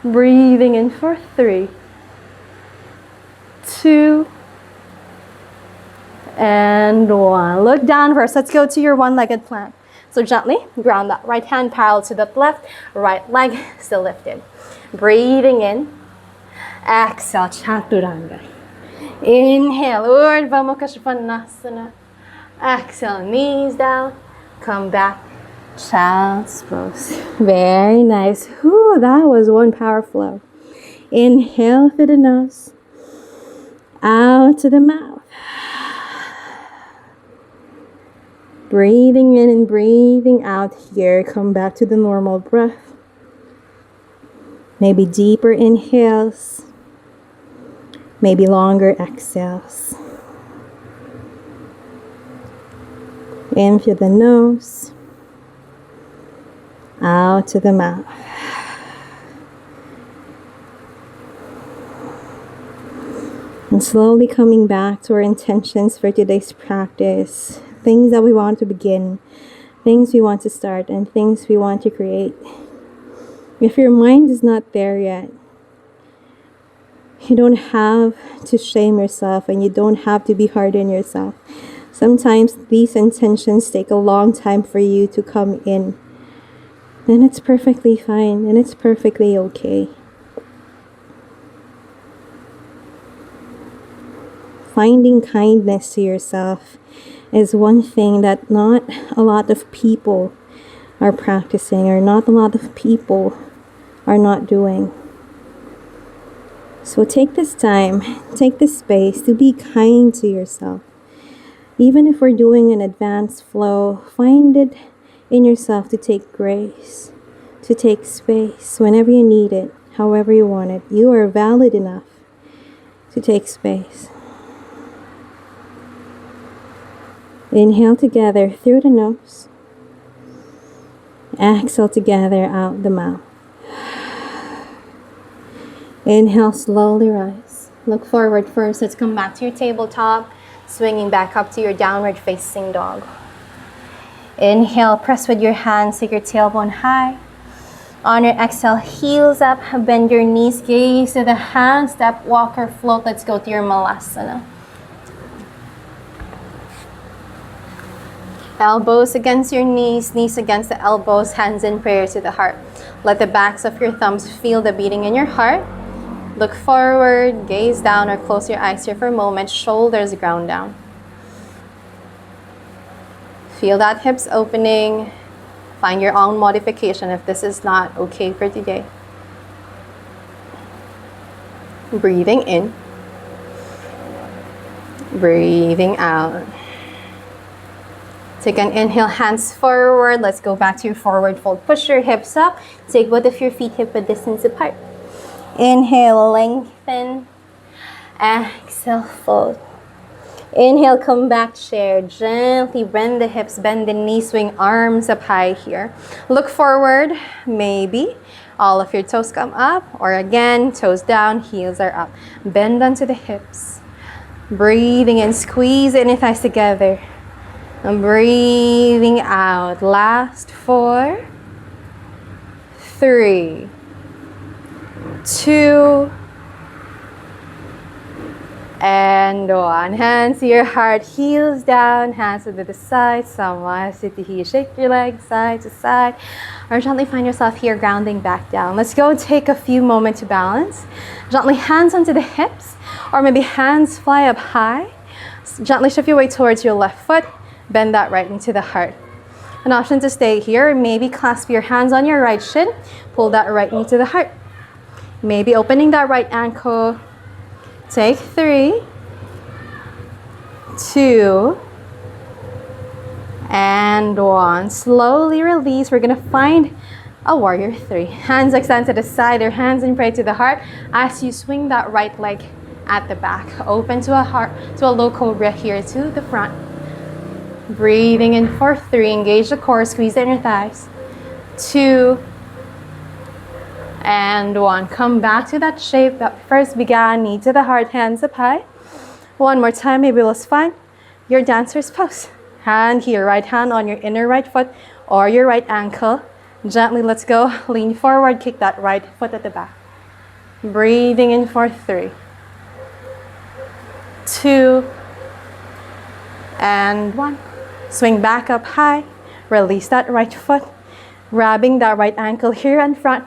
Breathing in for 3, 2, and 1. Look down first. Let's go to your one-legged plank. So gently ground that right hand parallel to the left, right leg still lifted. Breathing in. Exhale, chaturanga. Inhale, Urdhva Mukha Svanasana. Exhale, knees down. Come back, child's pose. Very nice. Whew, that was one power flow. Inhale through the nose, out to the mouth. Breathing in and breathing out here. Come back to the normal breath. Maybe deeper inhales. Maybe longer exhales. In through the nose. Out to the mouth. And slowly coming back to our intentions for today's practice. Things that we want to begin, things we want to start, and things we want to create. If your mind is not there yet, you don't have to shame yourself, and you don't have to be hard on yourself. Sometimes these intentions take a long time for you to come in. And it's perfectly fine, and it's perfectly okay. Finding kindness to yourself is one thing that not a lot of people are practicing, or not a lot of people are not doing. So take this time, take this space to be kind to yourself. Even if we're doing an advanced flow, find it in yourself to take grace, to take space whenever you need it, however you want it. You are valid enough to take space. Inhale together through the nose. Exhale together out the mouth. Inhale, slowly rise. Look forward first. Let's come back to your tabletop. Swinging back up to your downward facing dog. Inhale, press with your hands, take your tailbone high. On your exhale, heels up, bend your knees, gaze to the hands, step, walk, or float. Let's go to your malasana. Elbows against your knees, knees against the elbows, hands in prayer to the heart. Let the backs of your thumbs feel the beating in your heart. Look forward, gaze down, or close your eyes here for a moment. Shoulders ground down. Feel that hips opening. Find your own modification if this is not okay for today. Breathing in. Breathing out. Take an inhale, hands forward. Let's go back to your forward fold. Push your hips up. Take both of your feet hip-width distance apart. Inhale, lengthen. Exhale, fold. Inhale, come back, chair. Gently bend the hips, bend the knees, swing arms up high here. Look forward, maybe. All of your toes come up, or again, toes down, heels are up. Bend onto the hips. Breathing in, squeeze inner thighs together. And breathing out. Last 4, 3, 2, and 1. Hands to your heart, heels down, hands to the side. Samasthiti here. Shake your legs side to side. Or gently find yourself here grounding back down. Let's go take a few moments to balance. Gently hands onto the hips, or maybe hands fly up high. Gently shift your weight towards your left foot. Bend that right into the heart. An option to stay here, maybe clasp your hands on your right shin. Pull that right knee to the heart. Maybe opening that right ankle. Take 3, 2, and 1. Slowly release. We're gonna find a warrior 3. Hands extend to the side, or hands in prayer to the heart as you swing that right leg at the back. Open to a low cobra here to the front. Breathing in for 3. Engage the core, squeeze the inner thighs. 2 and 1. Come back to that shape that first began. Knee to the heart, hands up high. One more time, maybe let's find your dancer's pose. Hand here, right hand on your inner right foot or your right ankle. Gently, let's go. Lean forward, kick that right foot at the back. Breathing in for 3, 2 and 1. Swing back up high. Release that right foot. Grabbing that right ankle here in front.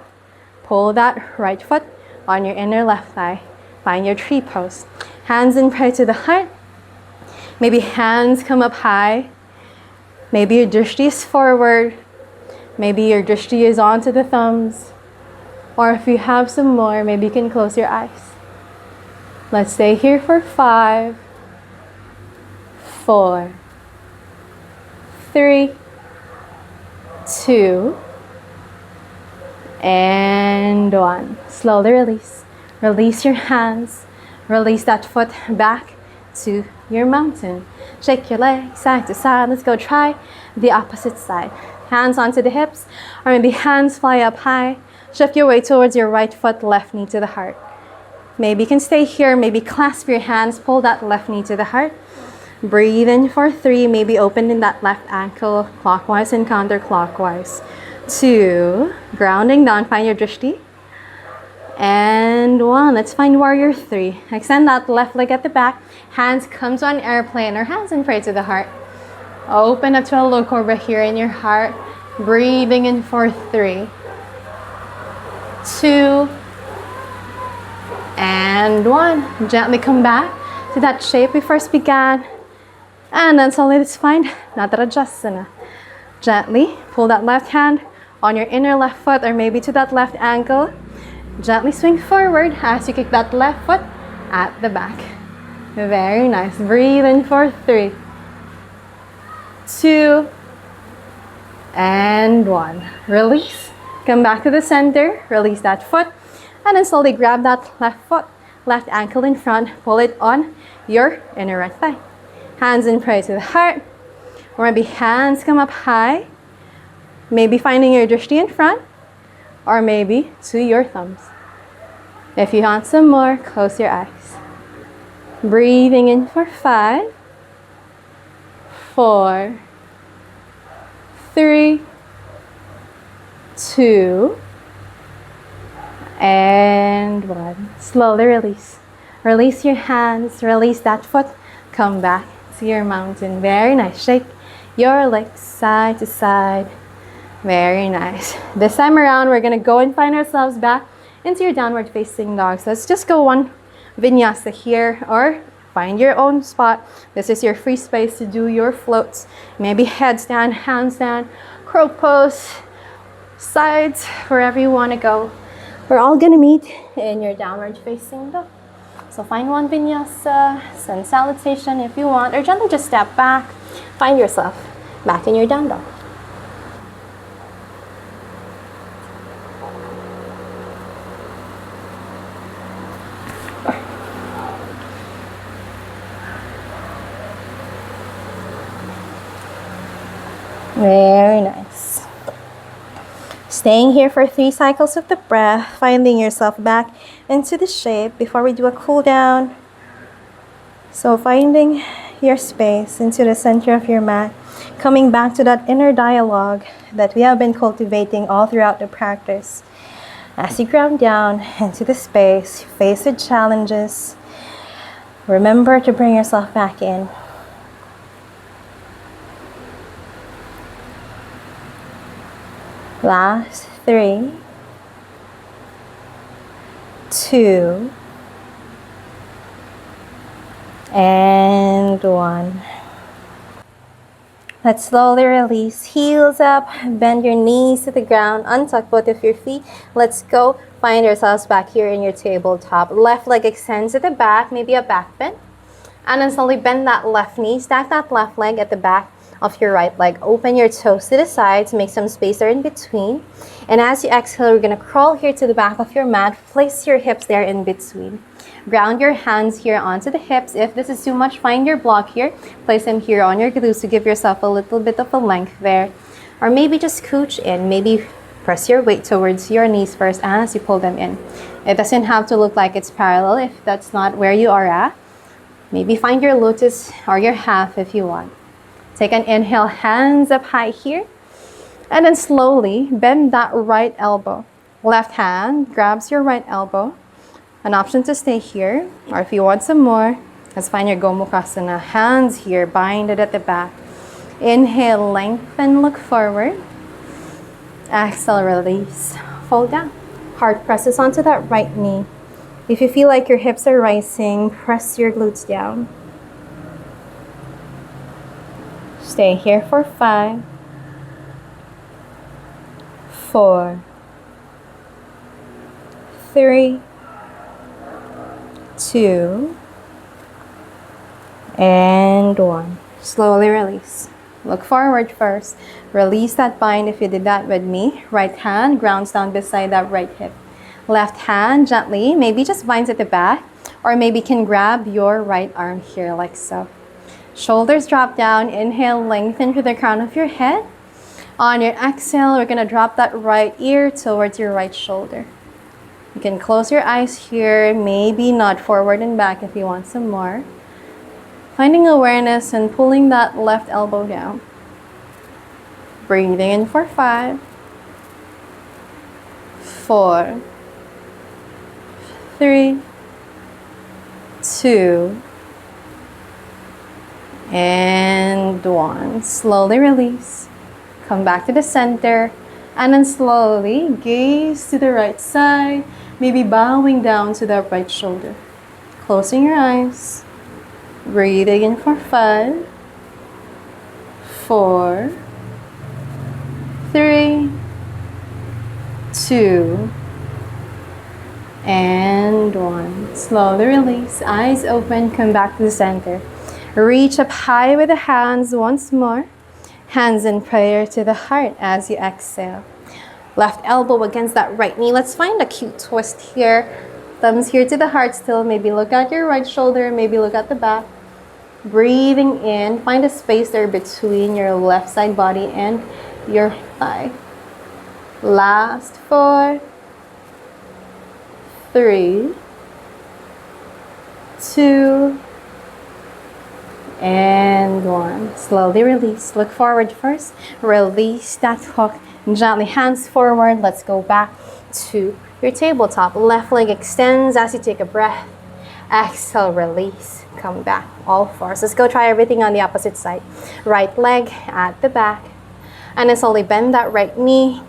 Pull that right foot on your inner left thigh. Find your tree pose. Hands in prayer to the heart. Maybe hands come up high. Maybe your drishti is forward. Maybe your drishti is onto the thumbs. Or if you have some more, maybe you can close your eyes. Let's stay here for 5, 4, 3, 2, and 1. Slowly release. Release your hands. Release that foot back to your mountain. Shake your legs side to side. Let's go try the opposite side. Hands onto the hips, or maybe hands fly up high. Shift your weight towards your right foot, left knee to the heart. Maybe you can stay here. Maybe clasp your hands, pull that left knee to the heart. Breathe in for 3. Maybe open in that left ankle clockwise and counterclockwise. 2. Grounding down. Find your drishti. And 1. Let's find warrior 3. Extend that left leg at the back. Hands come to an airplane or hands and pray to the heart. Open up to a low cobra here in your heart. Breathing in for 3, 2 and 1. Gently come back to that shape we first began. And then slowly let's find Nadarajasana. Gently pull that left hand on your inner left foot or maybe to that left ankle. Gently swing forward as you kick that left foot at the back. Very nice. Breathe in for 3, 2 and 1. Release. Come back to the center. Release that foot. And then slowly grab that left foot, left ankle in front. Pull it on your inner right thigh. Hands in prayer to the heart. Or maybe hands come up high. Maybe finding your drishti in front. Or maybe to your thumbs. If you want some more, close your eyes. Breathing in for 5, 4, 3, 2, and 1. Slowly release. Release your hands, release that foot. Come back to your mountain. Very nice. Shake your legs side to side. Very nice. This time around, we're gonna go and find ourselves back into your downward facing dog. So let's just go one vinyasa here or find your own spot. This is your free space to do your floats. Maybe headstand, handstand, crow pose, sides, wherever you want to go. We're all gonna meet in your downward facing dog. So find one vinyasa, send salutation if you want, or gently just step back. Find yourself back in your down dog. Very nice. Staying here for 3 cycles of the breath, finding yourself back into the shape before we do a cool down. So finding your space into the center of your mat, coming back to that inner dialogue that we have been cultivating all throughout the practice. As you ground down into the space, face the challenges, remember to bring yourself back in. Last 3, 2, and 1. Let's slowly release. Heels up, bend your knees to the ground, untuck both of your feet. Let's go. Find yourselves back here in your tabletop. Left leg extends to the back, maybe a back bend. And then slowly bend that left knee, stack that left leg at the back of your right leg. Open your toes to the sides, make some space there in between. And as you exhale, you're gonna crawl here to the back of your mat. Place your hips there in between. Ground your hands here onto the hips. If this is too much, find your block here. Place them here on your glutes to give yourself a little bit of a length there. Or maybe just scooch in. Maybe press your weight towards your knees first as you pull them in. It doesn't have to look like it's parallel if that's not where you are at. Maybe find your lotus or your half if you want. Take an inhale, hands up high here. And then slowly bend that right elbow. Left hand grabs your right elbow. An option to stay here, or if you want some more, let's find your Gomukhasana. Hands here, bind it at the back. Inhale, lengthen, look forward. Exhale, release, fold down. Heart presses onto that right knee. If you feel like your hips are rising, press your glutes down. Stay here for 5, 4, 3, 2, and 1. Slowly release. Look forward first. Release that bind if you did that with me. Right hand grounds down beside that right hip. Left hand gently, maybe just binds at the back, or maybe can grab your right arm here like so. Shoulders drop down. Inhale, lengthen to the crown of your head. On your exhale, we're gonna drop that right ear towards your right shoulder. You can close your eyes here, maybe nod forward and back if you want some more. Finding awareness and pulling that left elbow down. Breathing in for 5, 4, 3, 2, and 1. Slowly release. Come back to the center. And then slowly gaze to the right side. Maybe bowing down to the right shoulder. Closing your eyes. Breathing in for 5, 4, 3, 2, and 1. Slowly release. Eyes open. Come back to the center. Reach up high with the hands once more. Hands in prayer to the heart as you exhale. Left elbow against that right knee. Let's find a cute twist here. Thumbs here to the heart still. Maybe look at your right shoulder. Maybe look at the back. Breathing in. Find a space there between your left side body and your thigh. Last 4, 3, 2, and 1. Slowly release. Look forward first. Release that hook. Gently hands forward. Let's go back to your tabletop. Left leg extends as you take a breath. Exhale, release. Come back. All fours. Let's go try everything on the opposite side. Right leg at the back. And then slowly bend that right knee.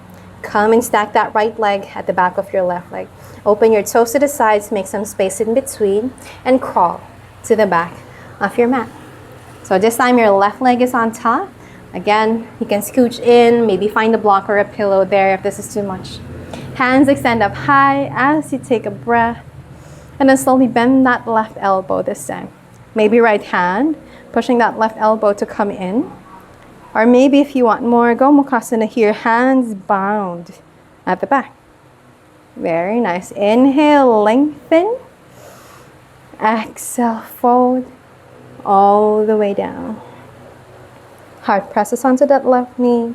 Come and stack that right leg at the back of your left leg. Open your toes to the sides. Make some space in between. And crawl to the back of your mat. So this time your left leg is on top. Again, you can scooch in, maybe find a block or a pillow there if this is too much. Hands extend up high as you take a breath. And then slowly bend that left elbow this time. Maybe right hand, pushing that left elbow to come in. Or maybe if you want more, Gomukhasana here, hands bound at the back. Very nice. Inhale, lengthen. Exhale, fold. All the way down. Heart presses onto that left knee.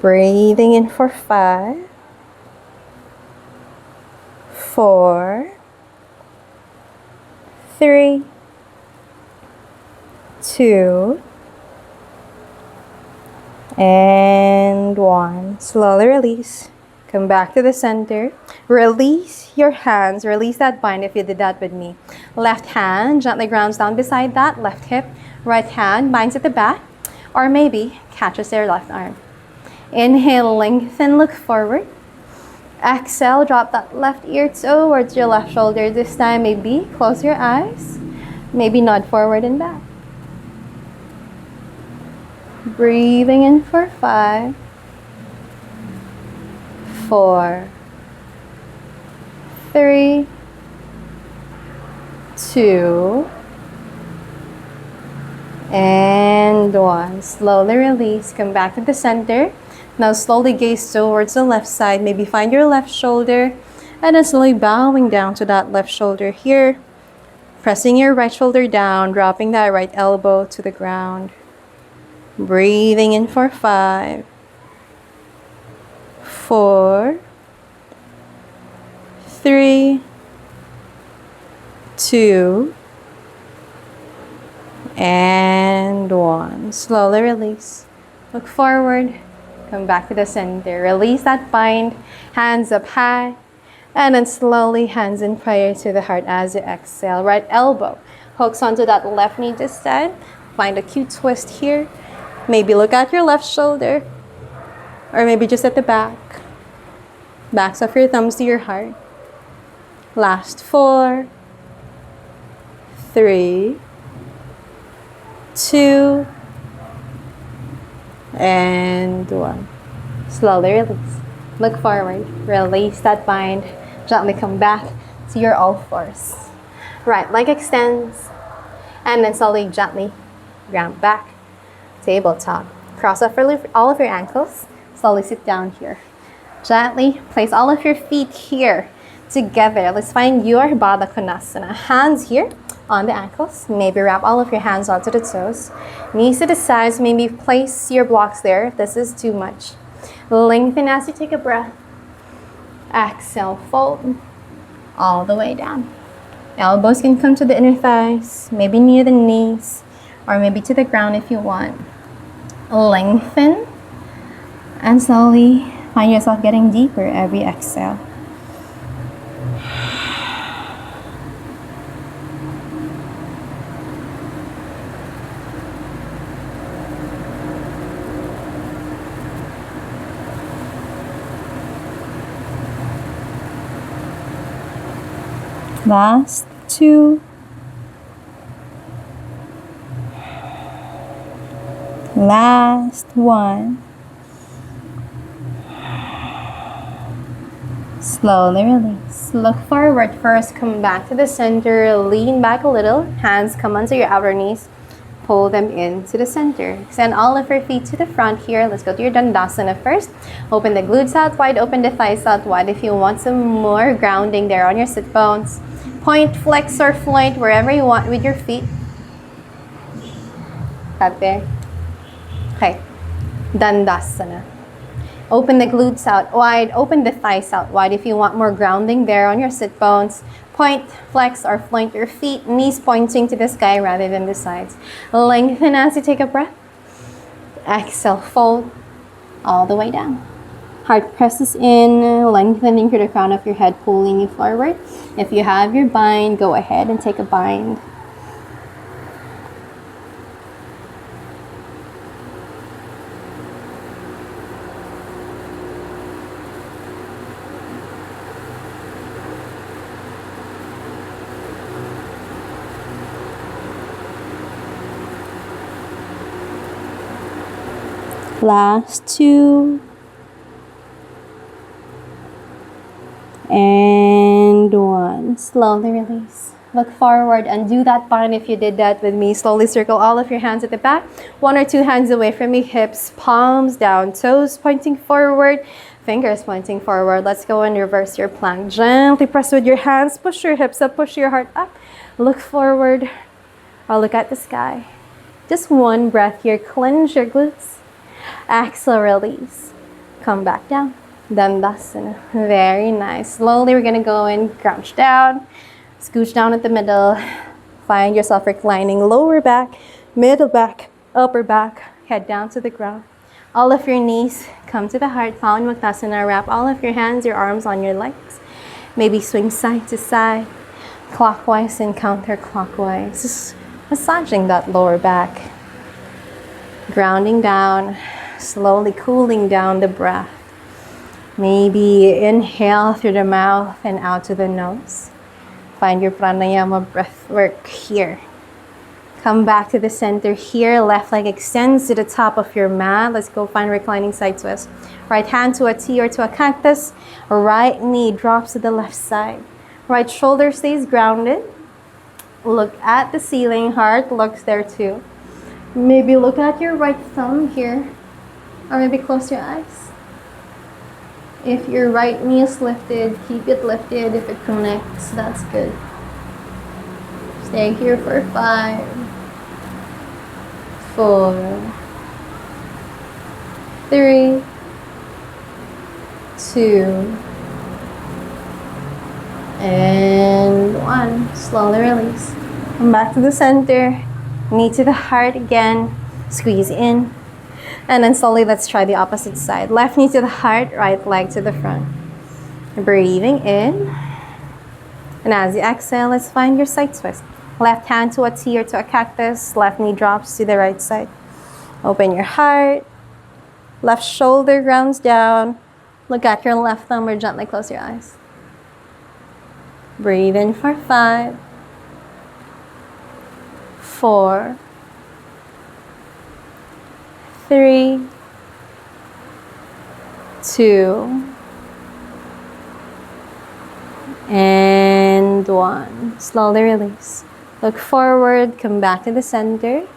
Breathing in for 5, 4, 3, 2, and 1. Slowly release. Come back to the center. Release your hands. Release that bind if you did that with me. Left hand gently grounds down beside that left hip. Right hand binds at the back. Or maybe catches their left arm. Inhale, lengthen, look forward. Exhale, drop that left ear towards your left shoulder. This time, maybe close your eyes. Maybe nod forward and back. Breathing in for 5, 4, 3, 2, and And one. Slowly release. Come back to the center. Now slowly gaze towards the left side. Maybe find your left shoulder. And then slowly bowing down to that left shoulder here. Pressing your right shoulder down. Dropping that right elbow to the ground. Breathing in for 5, 4, 3, 2, and 1. Slowly release. Look forward. Come back to the center. Release that bind. Hands up high. And then slowly hands in prayer to the heart as you exhale. Right elbow hooks onto that left knee this side. Find a cute twist here. Maybe look at your left shoulder. Or maybe just at the back. Backs of your thumbs to your heart. Last 4, 3, 2, and 1. Slowly release. Look forward. Release that bind. Gently come back to your all fours. Right leg extends. And then slowly, gently ground back. Tabletop. Cross over all of your ankles. Slowly sit down here. Gently place all of your feet here together. Let's find your Baddha Konasana. Hands here on the ankles. Maybe wrap all of your hands onto the toes. Knees to the sides. Maybe place your blocks there if this is too much. Lengthen as you take a breath. Exhale, fold all the way down. Elbows can come to the inner thighs, maybe near the knees, or maybe to the ground if you want. Lengthen and slowly find yourself getting deeper every exhale. Last 2. Last 1. Slowly release. Look forward first. Come back to the center. Lean back a little. Hands come onto your outer knees. Pull them into the center. Extend all of your feet to the front here. Let's go to your Dandasana first. Open the glutes out wide. Open the thighs out wide. If you want some more grounding there on your sit bones. Point, flex, or float wherever you want with your feet. Cut there. Okay. Dandasana. Open the glutes out wide. Open the thighs out wide if you want more grounding there on your sit bones. Point, flex, or float your feet. Knees pointing to the sky rather than the sides. Lengthen as you take a breath. Exhale, fold all the way down. Heart presses in, lengthening through the crown of your head, pulling you forward. If you have your bind, go ahead and take a bind. Last 2. And 1. Slowly release. Look forward and do that bind if you did that with me. Slowly circle all of your hands at the back. 1 or 2 hands away from your hips. Palms down. Toes pointing forward. Fingers pointing forward. Let's go and reverse your plank. Gently press with your hands. Push your hips up. Push your heart up. Look forward. Or look at the sky. Just 1 breath here. Clench your glutes. Exhale, release. Come back down. Dandasana. Very nice. Slowly we're going to go and crouch down. Scooch down at the middle. Find yourself reclining. Lower back, middle back, upper back. Head down to the ground. All of your knees come to the heart. Found Uttanasana. Wrap all of your hands, your arms on your legs. Maybe swing side to side. Clockwise and counterclockwise. Just massaging that lower back. Grounding down. Slowly cooling down the breath. Maybe inhale through the mouth and out to the nose. Find your pranayama breath work here. Come back to the center here. Left leg extends to the top of your mat. Let's go find reclining side twist. Right hand to a T or to a cactus. Right knee drops to the left side. Right shoulder stays grounded. Look at the ceiling. Heart looks there too. Maybe look at your right thumb here, or maybe close your eyes. If your right knee is lifted, keep it lifted. If it connects, that's good. Stay here for 5, 4, 3, 2, and 1. Slowly release. Come back to the center. Knee to the heart again. Squeeze in. And then slowly let's try the opposite side. Left knee to the heart, right leg to the front. Breathing in. And as you exhale, let's find your side twist. Left hand to a T or to a cactus. Left knee drops to the right side. Open your heart. Left shoulder grounds down. Look at your left thumb or gently close your eyes. Breathe in for 5, 4, 3, 2, and 1. Slowly release. Look forward, come back to the center.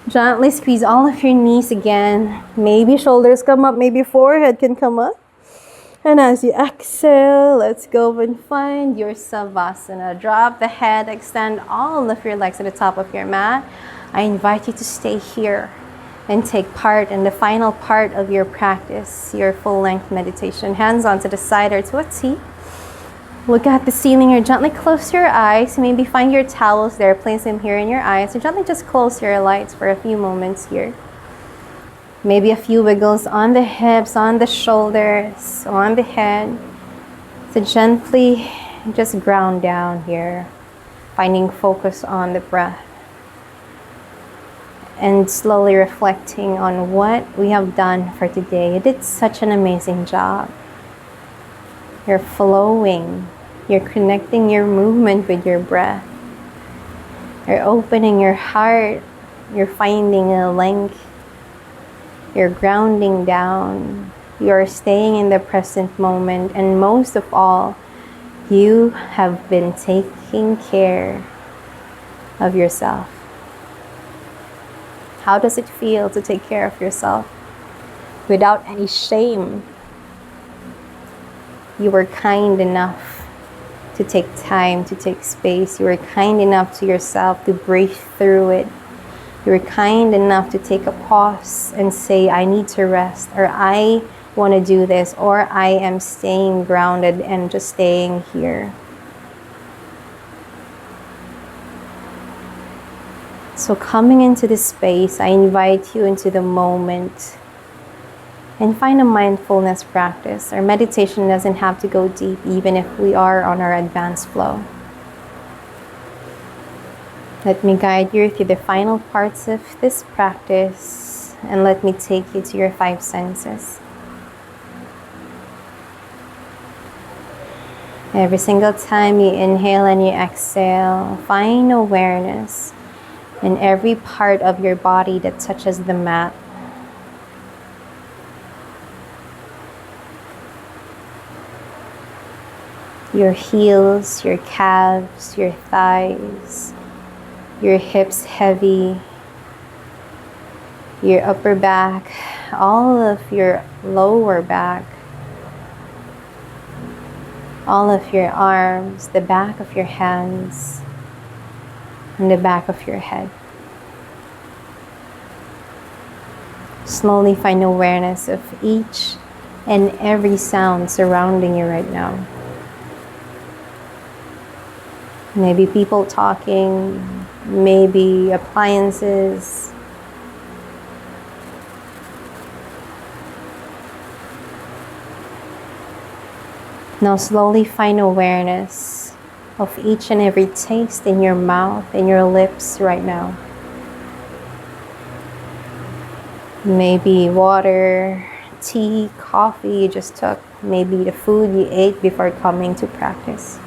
Gently squeeze all of your knees again. Maybe shoulders come up, maybe forehead can come up. And as you exhale, let's go and find your Savasana. Drop the head, extend all of your legs to the top of your mat. I invite you to stay here and take part in the final part of your practice, your full-length meditation. Hands onto the side or to a T. Look at the ceiling or gently close your eyes. Maybe find your towels there, place them here in your eyes. So gently just close your lights for a few moments here. Maybe a few wiggles on the hips, on the shoulders, on the head. So gently just ground down here, finding focus on the breath. And slowly reflecting on what we have done for today. You did such an amazing job. You're flowing. You're connecting your movement with your breath. You're opening your heart. You're finding a length. You're grounding down. You're staying in the present moment. And most of all, you have been taking care of yourself. How does it feel to take care of yourself without any shame? You were kind enough to take time, to take space. You were kind enough to yourself to breathe through it. You were kind enough to take a pause and say, I need to rest, or I want to do this, or I am staying grounded and just staying here. So coming into this space, I invite you into the moment and find a mindfulness practice. Our meditation doesn't have to go deep, even if we are on our advanced flow. Let me guide you through the final parts of this practice, and let me take you to your 5 senses. Every single time you inhale and you exhale, find awareness in every part of your body that touches the mat. Your heels, your calves, your thighs, your hips heavy, your upper back, all of your lower back, all of your arms, the back of your hands, and the back of your head. Slowly find awareness of each and every sound surrounding you right now. Maybe people talking, maybe appliances. Now slowly find awareness of each and every taste in your mouth and your lips right now. Maybe water, tea, coffee you just took, maybe the food you ate before coming to practice.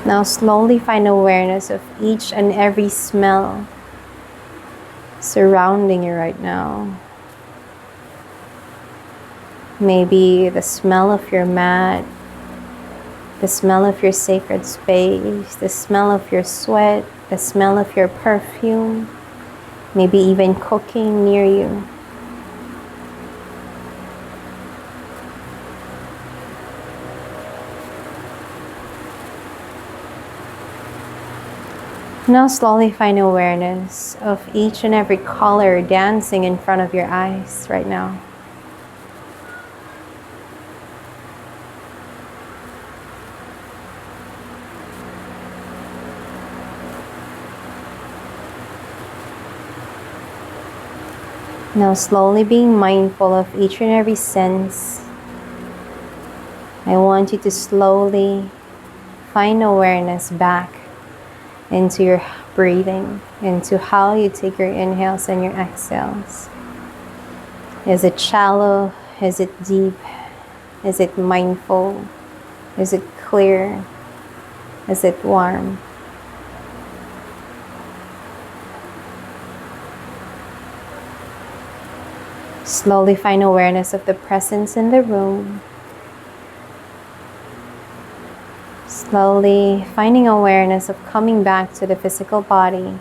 Now slowly find awareness of each and every smell surrounding you right now. Maybe the smell of your mat, the smell of your sacred space, the smell of your sweat, the smell of your perfume, maybe even cooking near you. Now slowly find awareness of each and every color dancing in front of your eyes right now. Now slowly being mindful of each and every sense, I want you to slowly find awareness back into your breathing, into how you take your inhales and your exhales. Is it shallow? Is it deep? Is it mindful? Is it clear? Is it warm? Slowly find awareness of the presence in the room. Slowly finding awareness of coming back to the physical body.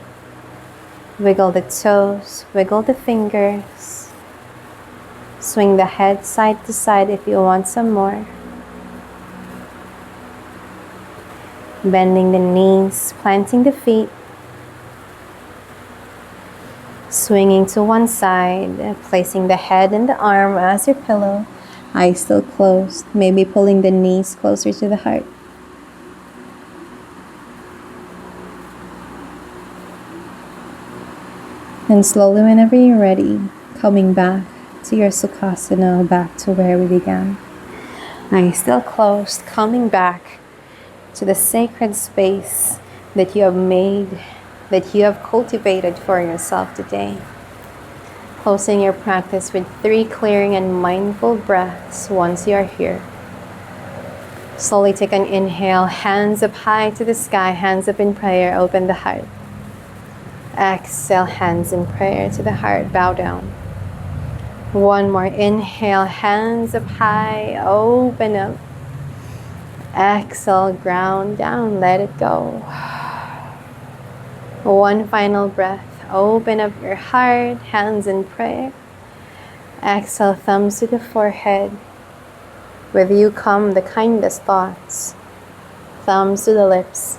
Wiggle the toes, wiggle the fingers. Swing the head side to side if you want some more. Bending the knees, planting the feet. Swinging to one side, placing the head and the arm as your pillow. Eyes still closed, maybe pulling the knees closer to the heart. And slowly, whenever you're ready, coming back to your Sukhasana, back to where we began. Eyes still closed, coming back to the sacred space that you have made, that you have cultivated for yourself today. Closing your practice with 3 clearing and mindful breaths once you are here. Slowly take an inhale, hands up high to the sky, hands up in prayer, open the heart. Exhale, hands in prayer to the heart, bow down. One more inhale, hands up high, open up. Exhale, ground down, let it go. One final breath, open up your heart, hands in prayer. Exhale, thumbs to the forehead. With you come the kindest thoughts. Thumbs to the lips.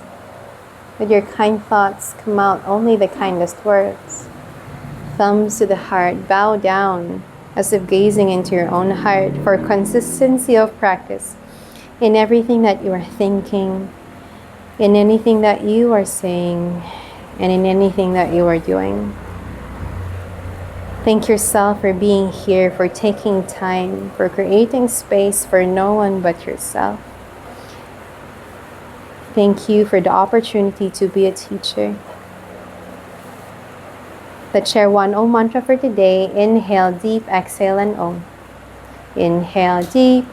With your kind thoughts come out only the kindest words. Thumbs to the heart, bow down as if gazing into your own heart for consistency of practice in everything that you are thinking, in anything that you are saying, and in anything that you are doing. Thank yourself for being here, for taking time, for creating space for no one but yourself. Thank you for the opportunity to be a teacher. Let's share one Om mantra for today. Inhale deep, exhale and Om. Inhale deep.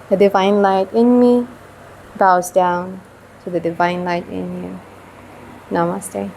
The divine light in me bows down to the divine light in you. Namaste.